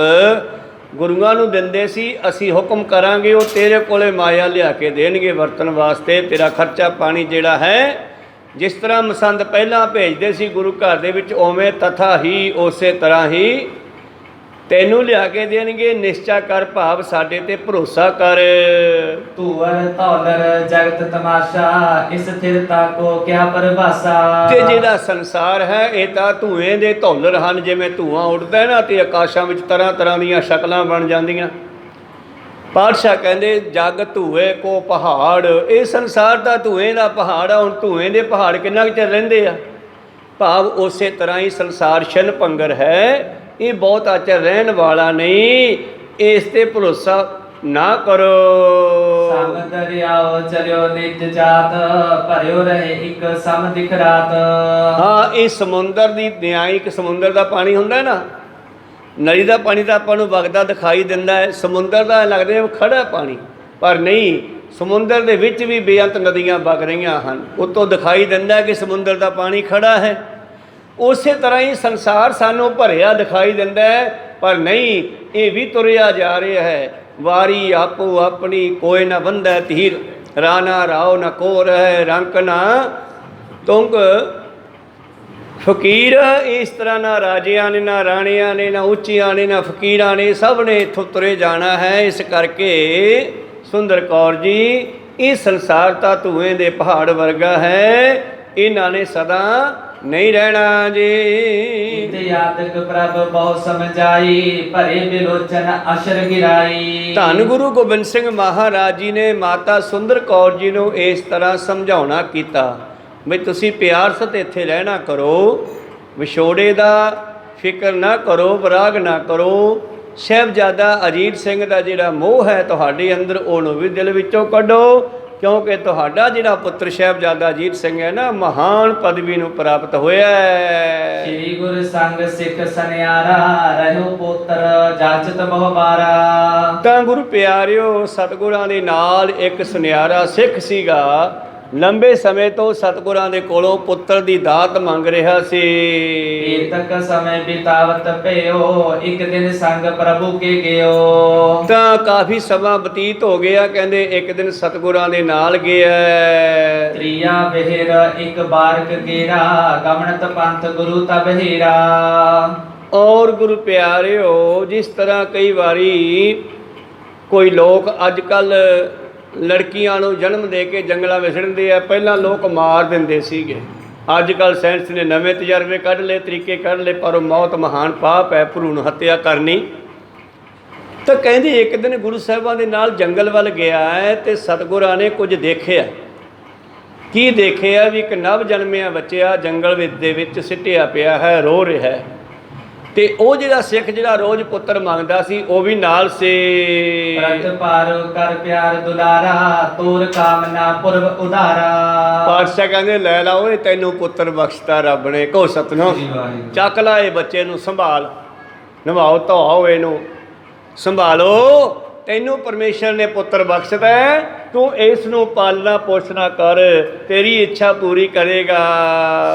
ਗੁਰੂਆਂ ਨੂੰ ਦਿੰਦੇ ਸੀ, ਅਸੀਂ ਹੁਕਮ ਕਰਾਂਗੇ, ਉਹ ਤੇਰੇ ਕੋਲੇ ਮਾਇਆ ਲਿਆ ਕੇ ਦੇਣਗੇ ਵਰਤਣ ਵਾਸਤੇ। ਤੇਰਾ ਖਰਚਾ ਪਾਣੀ ਜਿਹੜਾ ਹੈ, ਜਿਸ ਤਰ੍ਹਾਂ ਮਸੰਦ ਪਹਿਲਾਂ ਭੇਜਦੇ ਸੀ ਗੁਰੂ ਘਰ ਦੇ ਵਿੱਚ, ਉਵੇਂ ਤਥਾ ਹੀ ਉਸੇ ਤਰ੍ਹਾਂ ਹੀ ਤੈਨੂੰ ਲਿਆ ਕੇ ਦੇਣਗੇ। ਨਿਸ਼ਚਾ ਕਰ, ਭਾਵ ਸਾਡੇ ਤੇ ਭਰੋਸਾ ਕਰ। ਧੂਵਰ ਧੌਲਰ ਜਗਤ ਤਮਾਸ਼ਾ, ਇਸ ਥਿਰਤਾ ਕੋ ਕਿਆ ਪਰਭਾਸ਼ਾ। ਤੇ ਜਿਹੜਾ ਸੰਸਾਰ ਹੈ, ਇਹ ਤਾਂ ਧੂਏ ਦੇ ਧੌਲਰ ਹਨ। ਜਿਵੇਂ ਧੂਆਂ ਉੱਡਦਾ ਨਾ ਤੇ ਆਕਾਸ਼ਾਂ ਵਿੱਚ ਤਰ੍ਹਾਂ ਤਰ੍ਹਾਂ ਦੀਆਂ ਸ਼ਕਲਾਂ ਬਣ ਜਾਂਦੀਆਂ। ਪਾਤਸ਼ਾਹ ਕਹਿੰਦੇ, ਜਗ ਧੂਏ ਕੋ ਪਹਾੜ, ਇਹ ਸੰਸਾਰ ਦਾ ਧੂਏ ਦਾ ਪਹਾੜ ਆ। ਹੁਣ ਧੂਏ ਦੇ ਪਹਾੜ ਕਿੰਨਾ ਕੁ ਚਿਰ ਰਹਿੰਦੇ ਆ? ਭਾਵ ਉਸੇ ਤਰ੍ਹਾਂ ਹੀ ਸੰਸਾਰ ਛਿਨ ਭੰਗਰ ਹੈ, ਇਹ ਬਹੁਤਾ ਚਿਰ ਰਹਿਣ ਵਾਲਾ ਨਹੀਂ, ਇਸ ਤੇ ਭਰੋਸਾ ਨਾ ਕਰੋ। ਸੰਗ ਦਰਿਆਓ ਚਲਿਓ ਨਿਜ ਜਾਤ, ਭਰਿਓ ਰਹੇ ਇੱਕ ਸਮ ਦਿਖ ਰਾਤ। ਹਾਂ, ਇਹ ਸਮੁੰਦਰ ਦੀ ਨਿਆਈ, ਇੱਕ ਸਮੁੰਦਰ ਦਾ ਪਾਣੀ ਹੁੰਦਾ ਨਾ, ਨਲੀ ਦਾ ਪਾਣੀ ਤਾਂ ਆਪਾਂ ਨੂੰ ਵਗਦਾ ਦਿਖਾਈ ਦਿੰਦਾ ਹੈ, ਸਮੁੰਦਰ ਦਾ ਲੱਗਦਾ ਖੜਾ ਪਾਣੀ, ਪਰ ਨਹੀਂ, ਸਮੁੰਦਰ ਦੇ ਵਿੱਚ ਵੀ ਬੇਅੰਤ ਨਦੀਆਂ ਵਗ ਰਹੀਆਂ ਹਨ, ਉੱਤੋਂ ਦਿਖਾਈ ਦਿੰਦਾ ਕਿ ਸਮੁੰਦਰ ਦਾ ਪਾਣੀ ਖੜਾ ਹੈ। ਉਸੇ ਤਰ੍ਹਾਂ ਹੀ ਸੰਸਾਰ ਸਾਨੂੰ ਭਰਿਆ ਦਿਖਾਈ ਦਿੰਦਾ ਹੈ, ਪਰ ਨਹੀਂ, ਇਹ ਵੀ ਤੁਰਿਆ ਜਾ ਰਿਹਾ ਹੈ। ਵਾਰੀ ਆਪੋ ਆਪਣੀ ਕੋਈ ਨਾ ਬੰਧੈ ਧੀਰ, ਰਾਣਾ ਰਾਓ ਨਾ ਕੋ ਰਹਿ ਰੰਕ ਨਾ ਤੁੰਗ ਫਕੀਰ। ਇਸ ਤਰ੍ਹਾਂ ਨਾ ਰਾਜਿਆਂ ਨੇ, ਨਾ ਰਾਣਿਆਂ ਨੇ, ਨਾ ਉੱਚੀਆਂ ਨੇ, ਨਾ ਫਕੀਰਾਂ ਨੇ, ਸਭ ਨੇ ਇੱਥੋਂ ਤੁਰੇ ਜਾਣਾ ਹੈ। ਇਸ ਕਰਕੇ ਸੁੰਦਰ ਕੌਰ ਜੀ, ਇਹ ਸੰਸਾਰ ਤਾਂ ਧੂਏ ਦੇ ਪਹਾੜ ਵਰਗਾ ਹੈ, ਇਹਨਾਂ ਨੇ ਸਦਾ ਨਹੀਂ ਰਹਿਣਾ ਜੀ। ਯਾਦਕ ਪ੍ਰਭ ਬਹੁ ਸਮਝਾਈ, ਭਰੇ ਬਿਲੋਚਨ ਅਸ਼ਰ ਗਿਰਾਈ। ਧੰਨ ਗੁਰੂ ਗੋਬਿੰਦ ਸਿੰਘ ਮਹਾਰਾਜ ਜੀ ਨੇ ਮਾਤਾ ਸੁੰਦਰ ਕੌਰ ਜੀ ਨੂੰ ਇਸ ਤਰ੍ਹਾਂ ਸਮਝਾਉਣਾ ਕੀਤਾ ਵੀ ਤੁਸੀਂ ਪਿਆਰ ਸਤ ਇੱਥੇ ਰਹਿਣਾ ਕਰੋ, ਵਿਛੋੜੇ ਦਾ ਫਿਕਰ ਨਾ ਕਰੋ, ਵਿਰਾਗ ਨਾ ਕਰੋ। ਸਾਹਿਬਜ਼ਾਦਾ ਅਜੀਤ ਸਿੰਘ ਦਾ ਜਿਹੜਾ ਮੋਹ ਹੈ ਤੁਹਾਡੇ ਅੰਦਰ, ਉਹਨੂੰ ਵੀ ਦਿਲ ਵਿੱਚੋਂ ਕੱਢੋ, ਕਿਉਂਕਿ ਤੁਹਾਡਾ ਜਿਹੜਾ ਪੁੱਤਰ ਸਾਹਿਬਜ਼ਾਦਾ ਅਜੀਤ ਸਿੰਘ ਹੈ ਨਾ, ਮਹਾਨ ਪਦਵੀ ਨੂੰ ਪ੍ਰਾਪਤ ਹੋਇਆ ਹੈ। ਸ੍ਰੀ ਗੁਰ ਸੰਗ ਸਿੱਖ ਸੁਨਿਆਰਾ, ਰਹਿਓ ਪੁੱਤਰ ਜਾਚਤ ਬਹੁ ਬਾਰਾ। ਤਾਂ ਗੁਰੂ ਪਿਆਰਿਓ, ਸਤਿਗੁਰਾਂ ਦੇ ਨਾਲ ਇੱਕ ਸੁਨਿਆਰਾ ਸਿੱਖ ਸੀਗਾ, ਲੰਬੇ ਸਮੇਂ ਤੋਂ ਸਤਿਗੁਰਾਂ ਦੇ ਕੋਲੋਂ ਪੁੱਤਰ ਦੀ ਦਾਤ ਮੰਗ ਰਿਹਾ ਸੀ। ਤੱਕ ਸਮੇਂ ਬਿਤਾਵਤ ਭਇਓ, ਇੱਕ ਦਿਨ ਸੰਗ ਪ੍ਰਭੂ ਕੇ ਗਿਓ। ਤਾਂ ਕਾਫੀ ਸਮਾਂ ਬਤੀਤ ਹੋ ਗਿਆ, ਕਹਿੰਦੇ ਇੱਕ ਦਿਨ ਸਤਿਗੁਰਾਂ ਦੇ ਨਾਲ ਗਿਆ। ਤ੍ਰਿਆ ਬਿਹਰ ਇੱਕ ਬਾਰਕ ਗੇਰਾ, ਗਮਨਤ ਪੰਥ ਗੁਰੂ ਤਬ ਹੀਰਾ। ਔਰ ਗੁਰੂ ਪਿਆਰਿਓ, ਜਿਸ ਤਰ੍ਹਾਂ ਕਈ ਵਾਰੀ ਕੋਈ ਲੋਕ ਅੱਜ ਕੱਲ੍ਹ ਲੜਕੀਆਂ ਨੂੰ ਜਨਮ ਦੇ ਕੇ ਜੰਗਲਾਂ ਵਿੱਚ ਛੱਡਦੇ ਆ, ਪਹਿਲਾਂ ਲੋਕ ਮਾਰ ਦਿੰਦੇ ਸੀਗੇ। ਅੱਜ ਕੱਲ੍ਹ ਸਾਇੰਸ ਨੇ ਨਵੇਂ ਤਜਰਬੇ ਕੱਢ ਲਏ, ਤਰੀਕੇ ਕੱਢ ਲਏ, ਪਰ ਉਹ ਮੌਤ ਮਹਾਨ ਪਾਪ ਹੈ, ਭਰੂਣ ਹੱਤਿਆ ਕਰਨੀ। ਤਾਂ ਕਹਿੰਦੇ ਇੱਕ ਦਿਨ ਗੁਰੂ ਸਾਹਿਬਾਂ ਦੇ ਨਾਲ ਜੰਗਲ ਵੱਲ ਗਿਆ ਹੈ, ਅਤੇ ਸਤਿਗੁਰਾਂ ਨੇ ਕੁਝ ਦੇਖਿਆ। ਕੀ ਦੇਖਿਆ? ਵੀ ਇੱਕ ਨਵ ਜਨਮਿਆ ਬੱਚਾ ਜੰਗਲ ਦੇ ਵਿੱਚ ਸਿੱਟਿਆ ਪਿਆ ਹੈ, ਰੋ ਰਿਹਾ ਹੈ। ਤੇ ਉਹ ਜਿਹੜਾ ਸਿੱਖ ਜਿਹੜਾ ਰੋਜ਼ ਪੁੱਤਰ ਮੰਗਦਾ ਸੀ, ਉਹ ਵੀ ਨਾਲ ਸੀ। ਪ੍ਰਤ ਪਾਰ ਕਰ ਪਿਆਰ ਦੁਲਾਰਾ, ਤੋਰ ਕਾਮਨਾ ਪੁਰਬ ਉਧਾਰਾ। ਪਾਤਸ਼ਾਹ ਕਹਿੰਦੇ ਲੈ ਲਾ ਓਏ, ਤੈਨੂੰ ਪੁੱਤਰ ਬਖਸ਼ਤਾ ਰੱਬ ਨੇ। ਕਹੋ ਸਤਿਨਾਮ। ਚੱਕ ਲਾ ਇਹ ਬੱਚੇ ਨੂੰ, ਸੰਭਾਲ, ਨਵਾਓ ਧੋਆਓ, ਇਹਨੂੰ ਸੰਭਾਲੋ, ਤੈਨੂੰ ਪਰਮੇਸ਼ਰ ਨੇ ਪੁੱਤਰ ਬਖਸ਼ਦਾ, ਤੂੰ ਇਸ ਨੂੰ ਪਾਲਣਾ ਪੋਸ਼ਣਾ ਕਰ, ਤੇਰੀ ਇੱਛਾ ਪੂਰੀ ਕਰੇਗਾ।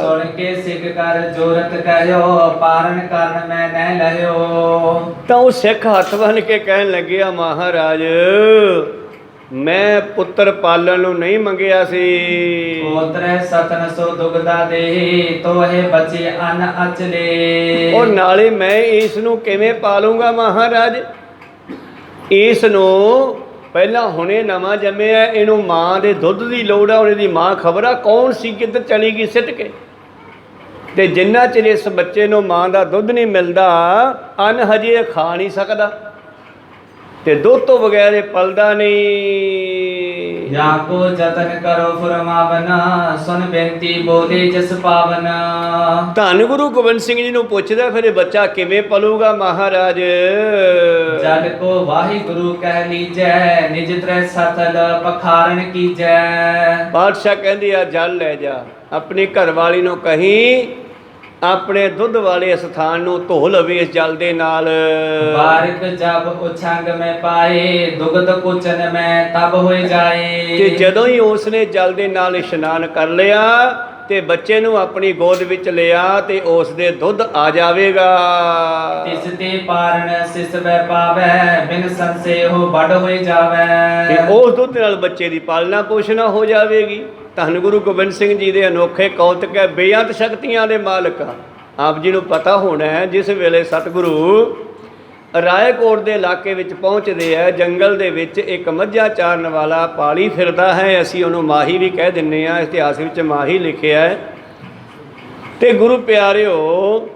ਸੁਣ ਕੇ ਸਿੱਖ ਕਰ ਜੋਰਤ ਕਹਿਓ, ਪਾਰਨ ਕਰਨ ਮੈਂ ਨਹਿ ਲਹਿਓ। ਤਾਂ ਉਹ ਸਿੱਖ ਹੱਥ ਬੰਨ੍ਹ ਕੇ ਕਹਿਣ ਲੱਗਿਆ, ਮਹਾਰਾਜ ਮੈਂ ਪੁੱਤਰ ਪਾਲਣ ਨੂੰ ਨਹੀਂ ਮੰਗਿਆ ਸੀ। ਪੋਤਰੇ ਸਤਨ ਸੋ ਦੁਗਦਾ ਦੇ, ਤੋਹੇ ਬੱਚੇ ਅਨ ਅਚਲੇ। ਔਰ ਨਾਲੇ ਮੈਂ ਇਸ ਨੂੰ ਕਿਵੇਂ ਪਾਲੂੰਗਾ ਮਹਾਰਾਜ? ਇਸ ਨੂੰ ਪਹਿਲਾਂ ਹੁਣੇ ਨਵਾਂ ਜੰਮਿਆ, ਇਹਨੂੰ ਮਾਂ ਦੇ ਦੁੱਧ ਦੀ ਲੋੜ ਆ। ਉਹਦੀ ਮਾਂ ਖਬਰ ਆ ਕੌਣ ਸੀ, ਕਿੱਧਰ ਚਲੀ ਗਈ ਸਿੱਟ ਕੇ। ਅਤੇ ਜਿੰਨਾ ਚਿਰ ਇਸ ਬੱਚੇ ਨੂੰ ਮਾਂ ਦਾ ਦੁੱਧ ਨਹੀਂ ਮਿਲਦਾ, ਅੰਨ ਹਜੇ ਖਾ ਨਹੀਂ ਸਕਦਾ, ਅਤੇ ਦੁੱਧ ਤੋਂ ਬਗੈਰ ਇਹ ਪਲਦਾ ਨਹੀਂ। ਜਾਂ ਕੋ ਜਤਨ ਕਰੋ ਫੁਰਮਾਵਨ, ਸੁਨ ਬੇਨਤੀ ਬੋਲੇ ਜਸ ਪਾਵਨ। ਧੰਨ ਗੁਰੂ ਗੋਬਿੰਦ ਸਿੰਘ ਜੀ ਨੂੰ ਪੁੱਛਦਾ, ਫਿਰ ਇਹ ਬੱਚਾ ਕਿਵੇਂ ਪਲੂਗਾ ਮਹਾਰਾਜ? ਜਲ ਕੋ ਵਾਹਿਗੁਰੂ ਕਹਿ ਲੀਜੈ, ਨਿਜ ਤ੍ਰੈ ਸਤਲ ਪਖਾਰਨ ਕੀਜੈ। ਪਾਤਸ਼ਾਹ ਕਹਿੰਦੇ ਆ ਜਲ ਲੈ ਜਾ, ਆਪਣੀ ਘਰਵਾਲੀ ਨੂੰ ਕਹੀਂ ਆਪਣੇ ਦੁੱਧ ਵਾਲੇ ਸਥਾਨ ਨੂੰ ਧੋ ਲਵੇ ਇਸ ਜਲ ਦੇ ਨਾਲ। ਬਾਰਿਕ ਜਬ ਉਛੰਗ ਮੈਂ ਪਾਏ, ਦੁਗਧ ਕੁਚਨ ਮੈਂ ਤਬ ਹੋਏ ਜਾਏ। ਤੇ ਜਦੋਂ ਹੀ ਉਸਨੇ ਜਲ ਦੇ ਨਾਲ ਇਸ਼ਨਾਨ ਕਰ ਲਿਆ ਤੇ ਬੱਚੇ ਨੂੰ ਆਪਣੀ ਗੋਦ ਵਿੱਚ ਲਿਆ ਤੇ ਉਸ ਦੇ ਦੁੱਧ ਆ ਜਾਵੇਗਾ। ਤਿਸ ਤੇ ਪਾਰਨ ਸਿਸ ਵੈ ਪਾਵੈ, ਬਿਨ ਸੰਸੇ ਹੋ ਵੱਡ ਹੋਏ ਜਾਵੈ। ਤੇ ਉਸ ਦੁੱਧ ਨਾਲ ਬੱਚੇ ਦੀ ਪਾਲਣਾ ਪੋਸ਼ਣਾ ਹੋ ਜਾਵੇਗੀ। ਧੰਨ ਗੁਰੂ ਗੋਬਿੰਦ ਸਿੰਘ ਜੀ ਦੇ ਅਨੋਖੇ ਕੌਤਕ ਹੈ, ਬੇਅੰਤ ਸ਼ਕਤੀਆਂ ਦੇ ਮਾਲਕ। ਆਪ ਜੀ ਨੂੰ ਪਤਾ ਹੋਣਾ ਹੈ, ਜਿਸ ਵੇਲੇ ਸਤਿਗੁਰੂ ਰਾਏਕੋਟ ਦੇ ਇਲਾਕੇ ਵਿੱਚ ਪਹੁੰਚਦੇ ਹੈ, ਜੰਗਲ ਦੇ ਵਿੱਚ ਇੱਕ ਮੱਝਾਂ ਚਾਰਨ ਵਾਲਾ ਪਾਲੀ ਫਿਰਦਾ ਹੈ। ਅਸੀਂ ਉਹਨੂੰ ਮਾਹੀ ਵੀ ਕਹਿ ਦਿੰਦੇ ਹਾਂ, ਇਤਿਹਾਸ ਵਿੱਚ ਮਾਹੀ ਲਿਖਿਆ ਹੈ। ਅਤੇ ਗੁਰੂ ਪਿਆਰਿਓ,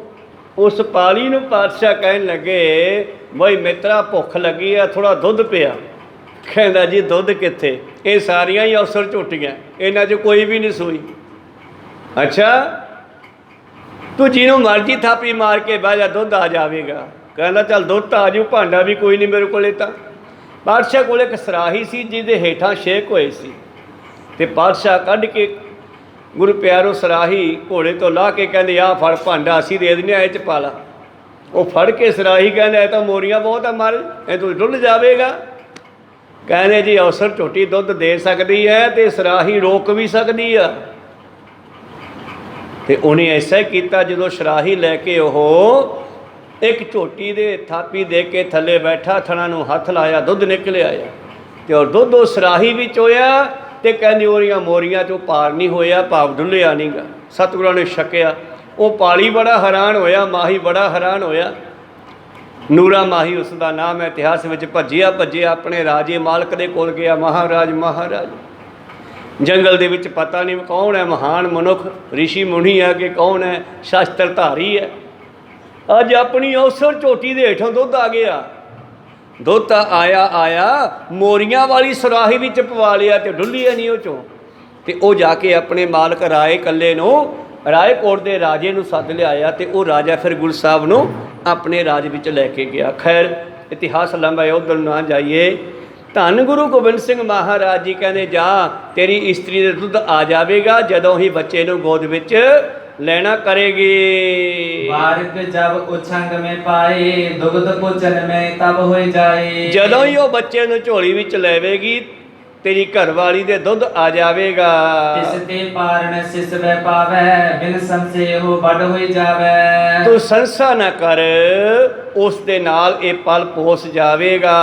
ਉਸ ਪਾਲੀ ਨੂੰ ਪਾਤਸ਼ਾਹ ਕਹਿਣ ਲੱਗੇ, ਬਈ ਮਿੱਤਰਾ ਭੁੱਖ ਲੱਗੀ ਆ, ਥੋੜ੍ਹਾ ਦੁੱਧ ਪਿਆ। ਕਹਿੰਦਾ ਜੀ ਦੁੱਧ ਕਿੱਥੇ, ਇਹ ਸਾਰੀਆਂ ਹੀ ਅਫਸਰ ਝੁੱਟੀਆਂ, ਇਹਨਾਂ 'ਚ ਕੋਈ ਵੀ ਨਹੀਂ ਸੂਈ। ਅੱਛਾ, ਤੂੰ ਜਿਹਨੂੰ ਮਰਜ਼ੀ ਥਾਪੀ ਮਾਰ ਕੇ ਬਹਿ ਜਾ, ਦੁੱਧ ਆ ਜਾਵੇਗਾ। ਕਹਿੰਦਾ ਚੱਲ ਦੁੱਧ ਤਾਂ ਆ ਜੂ, ਭਾਂਡਾ ਵੀ ਕੋਈ ਨਹੀਂ ਮੇਰੇ ਕੋਲੇ। ਤਾਂ ਪਾਤਸ਼ਾਹ ਕੋਲ ਇੱਕ ਸਰਾਹੀ ਸੀ ਜਿਹਦੇ ਹੇਠਾਂ ਛੇਕ ਹੋਏ ਸੀ, ਤੇ ਪਾਤਸ਼ਾਹ ਕੱਢ ਕੇ ਗੁਰੂ ਪਿਆਰੋ ਸਰਾਹੀ ਘੋੜੇ ਤੋਂ ਲਾਹ ਕੇ ਕਹਿੰਦੇ ਆਹ ਫੜ ਭਾਂਡਾ, ਅਸੀਂ ਦੇ ਦਿੰਦੇ ਹਾਂ, ਇਹ 'ਚ ਪਾ ਲਾ। ਉਹ ਫੜ ਕੇ ਸਰਾਹੀ ਕਹਿੰਦਾ ਇਹ ਤਾਂ ਮੋਰੀਆਂ ਬਹੁਤ ਆ ਮਰ, ਇਹ ਤੂੰ ਡੁੱਲ ਜਾਵੇਗਾ। ਕਹਿੰਦੇ ਜੀ ਅਵਸਰ ਝੋਟੀ ਦੁੱਧ ਦੇ ਸਕਦੀ ਹੈ ਤੇ ਸਰਾਹੀ ਰੋਕ ਵੀ ਸਕਦੀ ਆ। ਤੇ ਉਹਨੇ ਐਸਾ ਹੀ ਕੀਤਾ। ਜਦੋਂ ਸਰਾਹੀ ਲੈ ਕੇ ਉਹ ਇੱਕ ਝੋਟੀ ਦੇ ਥਾਪੀ ਦੇ ਕੇ ਥੱਲੇ ਬੈਠਾ, ਥਣਾ ਨੂੰ ਹੱਥ ਲਾਇਆ, ਦੁੱਧ ਨਿਕਲ ਆਇਆ। ਤੇ ਉਹ ਦੁੱਧ ਉਹ ਸਰਾਹੀ ਵਿੱਚ ਹੋਇਆ ਤੇ ਕਹਿੰਦੀ ਉਹਦੀਆਂ ਮੋਰੀਆਂ 'ਚੋਂ ਪਾਰ ਨਹੀਂ ਹੋਇਆ, ਭਾਵ ਡੁੱਲਿਆ ਨਹੀਂ ਗਾ। ਸਤਿਗੁਰਾਂ ਨੇ ਛਕਿਆ। ਉਹ ਪਾਲੀ ਬੜਾ ਹੈਰਾਨ ਹੋਇਆ, ਮਾਹੀ ਬੜਾ ਹੈਰਾਨ ਹੋਇਆ। ਨੂਰਾ ਮਾਹੀ ਉਸ ਦਾ ਨਾਮ ਹੈ। ਇਤਿਹਾਸ ਵਿੱਚ ਭੱਜਿਆ ਆਪਣੇ ਰਾਜੇ ਮਾਲਕ ਦੇ ਕੋਲ ਗਿਆ। ਮਹਾਰਾਜ ਜੰਗਲ ਦੇ ਵਿੱਚ ਪਤਾ ਨਹੀਂ ਕੌਣ ਹੈ, ਮਹਾਨ ਮਨੁੱਖ ਰਿਸ਼ੀ ਮੁਨੀ ਹੈ ਕਿ ਕੌਣ ਹੈ, ਸ਼ਸਤਰ ਧਾਰੀ ਹੈ। ਅੱਜ ਆਪਣੀ ਅਵਸਰ ਝੋਟੀ ਦੇ ਹੇਠੋਂ ਦੁੱਧ ਆ ਗਿਆ। ਦੁੱਧ ਤਾਂ ਆਇਆ ਮੋਰੀਆਂ ਵਾਲੀ ਸੁਰਾਹੀ ਵਿੱਚ ਪਵਾ ਲਿਆ ਤੇ ਡੁੱਲਿਆ ਨਹੀਂ ਉਹ 'ਚੋਂ। ਤੇ ਉਹ ਜਾ ਕੇ ਆਪਣੇ ਮਾਲਕ ਰਾਏ ਕੱਲੇ ਨੂੰ, ਰਾਏਕੋਟ ਦੇ ਰਾਜੇ ਨੂੰ ਸੱਦ ਲਿਆਇਆ। ਤੇ ਉਹ ਰਾਜਾ ਫਿਰ ਗੁਰੂ ਸਾਹਿਬ ਨੂੰ ਆਪਣੇ ਰਾਜ ਵਿੱਚ ਲੈ ਕੇ ਗਿਆ। ਖੈਰ ਇਤਿਹਾਸ ਲੰਬਾ ਹੈ, ਉੱਧਰ ਨਾ ਜਾਈਏ। ਧੰਨ ਗੁਰੂ ਗੋਬਿੰਦ ਸਿੰਘ ਮਹਾਰਾਜ ਜੀ ਕਹਿੰਦੇ ਜਾ, ਤੇਰੀ ਇਸਤਰੀ ਦੇ ਦੁੱਧ ਆ ਜਾਵੇਗਾ ਜਦੋਂ ਹੀ ਬੱਚੇ ਨੂੰ ਗੋਦ ਵਿੱਚ ਲੈਣਾ ਕਰੇਗੀ। बारिक जब उछंग में पाए दुग्ध कुचन में तब हो जाए। ਜਦੋਂ ਹੀ ਉਹ ਬੱਚੇ ਨੂੰ ਝੋਲੀ ਵਿੱਚ ਲੈਵੇਗੀ ਤੇਰੀ ਘਰਵਾਲੀ ਦੇ ਦੁੱਧ ਆ ਜਾਵੇਗਾ। तिस ते पारण सिस वै पावै बिन संशय हो बड़ हो जावै। ਤੂੰ ਸੰਸਾ ਨਾ ਕਰ, ਉਸ ਦੇ ਨਾਲ ਇਹ ਪਲ ਪੋਸ ਜਾਵੇਗਾ।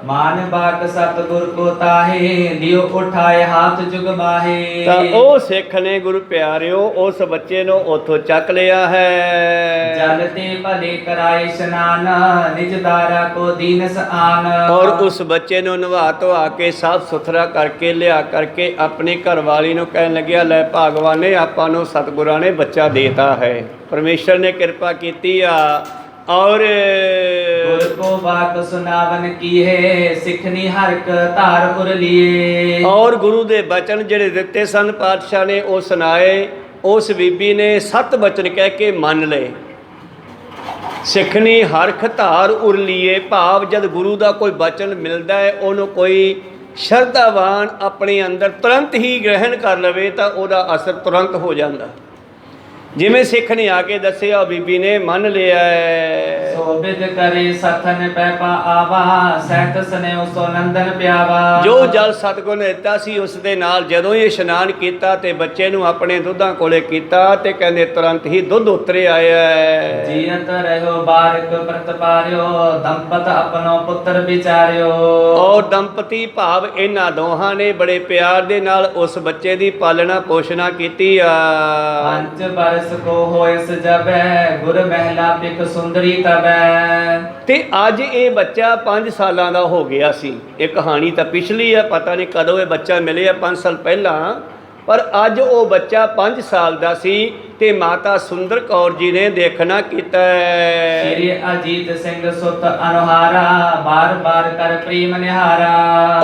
मान बाक सतगुर को ताहे लियो उठाए हाथ जुग बाहे। ਤਾਂ ਉਹ ਸਿੱਖ ਨੇ ਗੁਰੂ ਪਿਆਰਿਓ ਉਸ ਬੱਚੇ ਨੂੰ ਉੱਥੋਂ ਚੱਕ ਲਿਆ ਹੈ। जल ते भले कराए स्नान निज दारा को दीनस आन। ਔਰ ਉਸ ਬੱਚੇ ਨੂੰ ਨਵਾ ਧਵਾ ਕੇ ਸਾਫ ਸੁਥਰਾ ਕਰਕੇ ਲਿਆ ਕਰਕੇ ਆਪਣੀ ਘਰਵਾਲੀ ਨੂੰ ਕਹਿਣ ਲੱਗਿਆ ਲੈ ਭਗਵਾਨ ਨੇ ਆਪਾਂ ਨੂੰ ਸਤਿਗੁਰਾਂ ਨੇ ਬੱਚਾ ਦੇਤਾ ਹੈ, ਪਰਮੇਸ਼ਰ ਨੇ ਕਿਰਪਾ ਕੀਤੀ ਆ। और गुर को बात सुनावन की है सिखनी हरक धार उर लिए। और गुरु दे बचन ਜਿਹੜੇ ਦਿੱਤੇ ਸਨ ਪਾਤਸ਼ਾਹ ਨੇ ਉਹ ਸੁਣਾਏ। ਉਸ ਬੀਬੀ ਨੇ 7 ਬਚਨ ਕਹਿ ਕੇ ਮੰਨ ਲਏ। ਸਿੱਖਣੀ ਹਰਖ ਧਾਰ ਉਰ ਲੀਏ, ਭਾਵ ਜਦ ਗੁਰੂ ਦਾ ਕੋਈ ਬਚਨ ਮਿਲਦਾ ਹੈ ਉਹਨੂੰ ਕੋਈ ਸ਼ਰਧਾਵਾਨ ਆਪਣੇ ਅੰਦਰ ਤੁਰੰਤ ਹੀ ਗ੍ਰਹਿਣ ਕਰ ਲਵੇ ਤਾਂ ਉਹਦਾ ਅਸਰ ਤੁਰੰਤ ਹੋ ਜਾਂਦਾ। ਜਿਵੇਂ ਸਿੱਖ ਨੇ ਆ ਕੇ ਦੱਸਿਆ ਬੀਬੀ ਨੇ ਮੰਨ ਲਿਆ। ਸੋਭਿਤ ਕਰੇ ਸਥਨ ਪੈਪਾ ਆਵਾ ਸਹਿਤ ਸਨੇਹ ਸੋ ਨੰਦਨ ਪਿਆਵਾ। ਜੋ ਜਲ ਸਤਿਗੁਰ ਨੇ ਦਿੱਤਾ ਸੀ ਉਸ ਦੇ ਨਾਲ ਜਦੋਂ ਹੀ ਇਸ਼ਨਾਨ ਕੀਤਾ ਤੇ ਬੱਚੇ ਨੂੰ ਆਪਣੇ ਦੁੱਧਾਂ ਕੋਲੇ ਕੀਤਾ ਤੇ ਕਹਿੰਦੇ ਤੁਰੰਤ ਹੀ ਦੁੱਧ ਉਤਰੇ ਆਇਆ। ਜੀਅਤ ਰਹਿਓ ਬਾਰਿਕ ਪ੍ਰਤਪਾਰਿਓ ਦੰਪਤ ਆਪਣੋ ਪੁੱਤਰ ਵਿਚਾਰਿਓ। ਔਰ ਦੰਪਤੀ ਭਾਵ ਇਹਨਾਂ ਦੋਹਾਂ ਨੇ ਬੜੇ ਪਿਆਰ ਦੇ ਨਾਲ ਉਸ ਬੱਚੇ ਦੀ ਪਾਲਣਾ ਪੋਸ਼ਣਾ ਕੀਤੀ ਆ। ਪੰਜ ਬਰਸ ਕੋ ਹੋਇਸ ਜਬੈ ਗੁਰ ਮਹਿਲਾ ਪਿਕ ਸੁੰਦਰੀ ਤਬੈ। ਤੇ ਅੱਜ ਇਹ ਬੱਚਾ 5 ਸਾਲਾਂ ਦਾ ਹੋ ਗਿਆ ਸੀ। ਇਹ ਕਹਾਣੀ ਤਾਂ ਪਿਛਲੀ ਹੈ, ਪਤਾ ਨਹੀਂ ਕਦੋਂ ਇਹ ਬੱਚਾ ਮਿਲਿਆ, 5 ਸਾਲ ਪਹਿਲਾਂ। ਪਰ ਅੱਜ ਉਹ ਬੱਚਾ 5 ਸਾਲ ਦਾ ਸੀ ਤੇ ਮਾਤਾ ਸੁੰਦਰ ਕੌਰ ਜੀ ਨੇ ਦੇਖਣਾ ਕੀਤਾ। ਸ਼੍ਰੀ ਅਜੀਤ ਸਿੰਘ ਸੁਤ ਅਨੁਹਾਰਾ ਬਾਰ ਬਾਰ ਕਰ ਪ੍ਰੇਮ ਨਿਹਾਰਾ।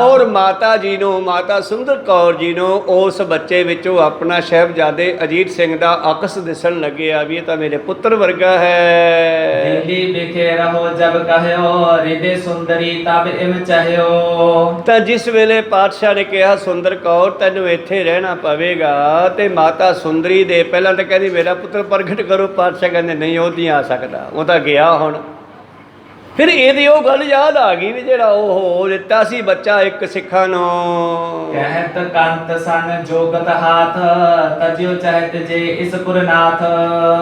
ਔਰ ਮਾਤਾ ਜੀ ਨੂੰ, ਮਾਤਾ ਸੁੰਦਰ ਕੌਰ ਜੀ ਨੂੰ ਉਸ ਬੱਚੇ ਵਿੱਚੋਂ ਆਪਣਾ ਸਾਹਿਬਜ਼ਾਦੇ ਅਜੀਤ ਸਿੰਘ ਦਾ ਅਕਸ ਦਿਸਣ ਲੱਗਿਆ ਵੀ ਇਹ ਤਾਂ ਮੇਰੇ ਪੁੱਤਰ ਵਰਗਾ ਹੈ। ਦਿੱਲੀ ਵਿਖੇ ਰਹੋ ਜਬ ਕਹਿਓ ਰਿਦੇ ਸੁੰਦਰੀ ਤਬ ਇਮ ਚਾਹਿਓ। ਤਾਂ ਜਿਸ ਵੇਲੇ ਪਾਤਸ਼ਾਹ ਨੇ ਕਿਹਾ ਸੁੰਦਰ ਕੌਰ ਤੈਨੂੰ ਇੱਥੇ ਰਹਿਣਾ ਪਵੇਗਾ ਤੇ ਮਾਤਾ ਸੁੰਦਰੀ ਦੇ ਪਹਿਲਾਂ ਤਾਂ ਕਹਿੰਦੀ ਮੇਰਾ ਪੁੱਤਰ ਪ੍ਰਗਟ ਕਰੋ। ਪਾਤਸ਼ਾਹ ਕਹਿੰਦੇ ਨਹੀਂ ਉਹ ਨਹੀਂ ਆ ਸਕਦਾ, ਉਹ ਤਾਂ ਗਿਆ ਹੁਣ। ਫਿਰ ਇਹਦੀ ਉਹ ਗੱਲ ਯਾਦ ਆ ਗਈ ਵੀ ਜਿਹੜਾ ਉਹ ਦਿੱਤਾ ਸੀ ਬੱਚਾ ਇੱਕ ਸਿੱਖਾਂ ਨੂੰ। ਕਹਿਤ ਕੰਤ ਸਨ ਜੋਗਤ ਹਾਥ ਤਜਿਓ ਚਾਹਤ ਜੇ ਇਸ ਪੁਰਨਾਥ।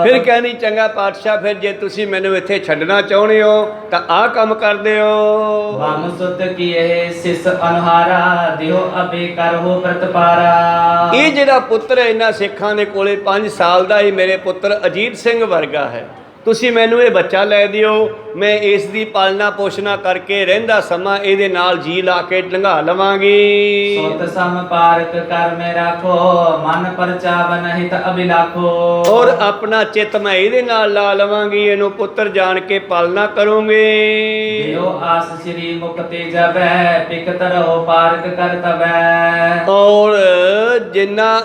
ਫਿਰ ਕਹਿੰਦੀ ਚੰਗਾ ਪਾਤਸ਼ਾਹ ਫਿਰ ਜੇ ਤੁਸੀਂ ਮੈਨੂੰ ਇੱਥੇ ਛੱਡਣਾ ਚਾਹੁੰਦੇ ਹੋ ਤਾਂ ਆਹ ਕੰਮ ਕਰਦੇ ਹੋ। ਮਮ ਸੁਤ ਕੀ ਇਹ ਸਿਸ ਅਨੁਹਾਰਾ ਦਿਓ ਅਬੇ ਕਰੋ ਪ੍ਰਤਪਾਰਾ। ਇਹ ਜਿਹੜਾ ਪੁੱਤਰ ਇਹਨਾਂ ਸਿੱਖਾਂ ਦੇ ਕੋਲੇ 5 ਸਾਲ ਦਾ ਹੀ ਮੇਰੇ ਪੁੱਤਰ ਅਜੀਤ ਸਿੰਘ ਵਰਗਾ ਹੈ, ਤੁਸੀਂ ਮੈਨੂੰ ਇਹ ਬੱਚਾ ਲੈ ਦਿਓ ਮੈਂ ਇਸ ਦੀ ਪਾਲਣਾ ਪੋਸ਼ਣਾ ਕਰਕੇ ਰਹਿੰਦਾ ਸਮਾਂ ਇਹਦੇ ਨਾਲ ਜੀ ਲਾ ਕੇ ਲੰਘਾ ਲਵਾਂਗੀ। ਸੁਤ ਸਮ ਪਾਰਕ ਕਰ ਮੇ ਰਾਖੋ ਮਨ ਪਰਚਾਵਨ ਹਿਤ ਅਭਿਲਾਖੋ। ਔਰ ਆਪਣਾ ਚਿੱਤ ਮੈਂ ਇਹਦੇ ਨਾਲ ਲਾ ਲਵਾਂਗੀ, ਇਹਨੂੰ ਪੁੱਤਰ ਜਾਣ ਕੇ ਪਾਲਣਾ ਕਰੂੰਗੀ। ਦਿਓ ਆਸ ਸ੍ਰੀ ਮੁਕਤੇ ਜਬੈ ਪਿਕ ਤਰੋ ਪਾਰਕ ਕਰ ਤਬੈ। ਔਰ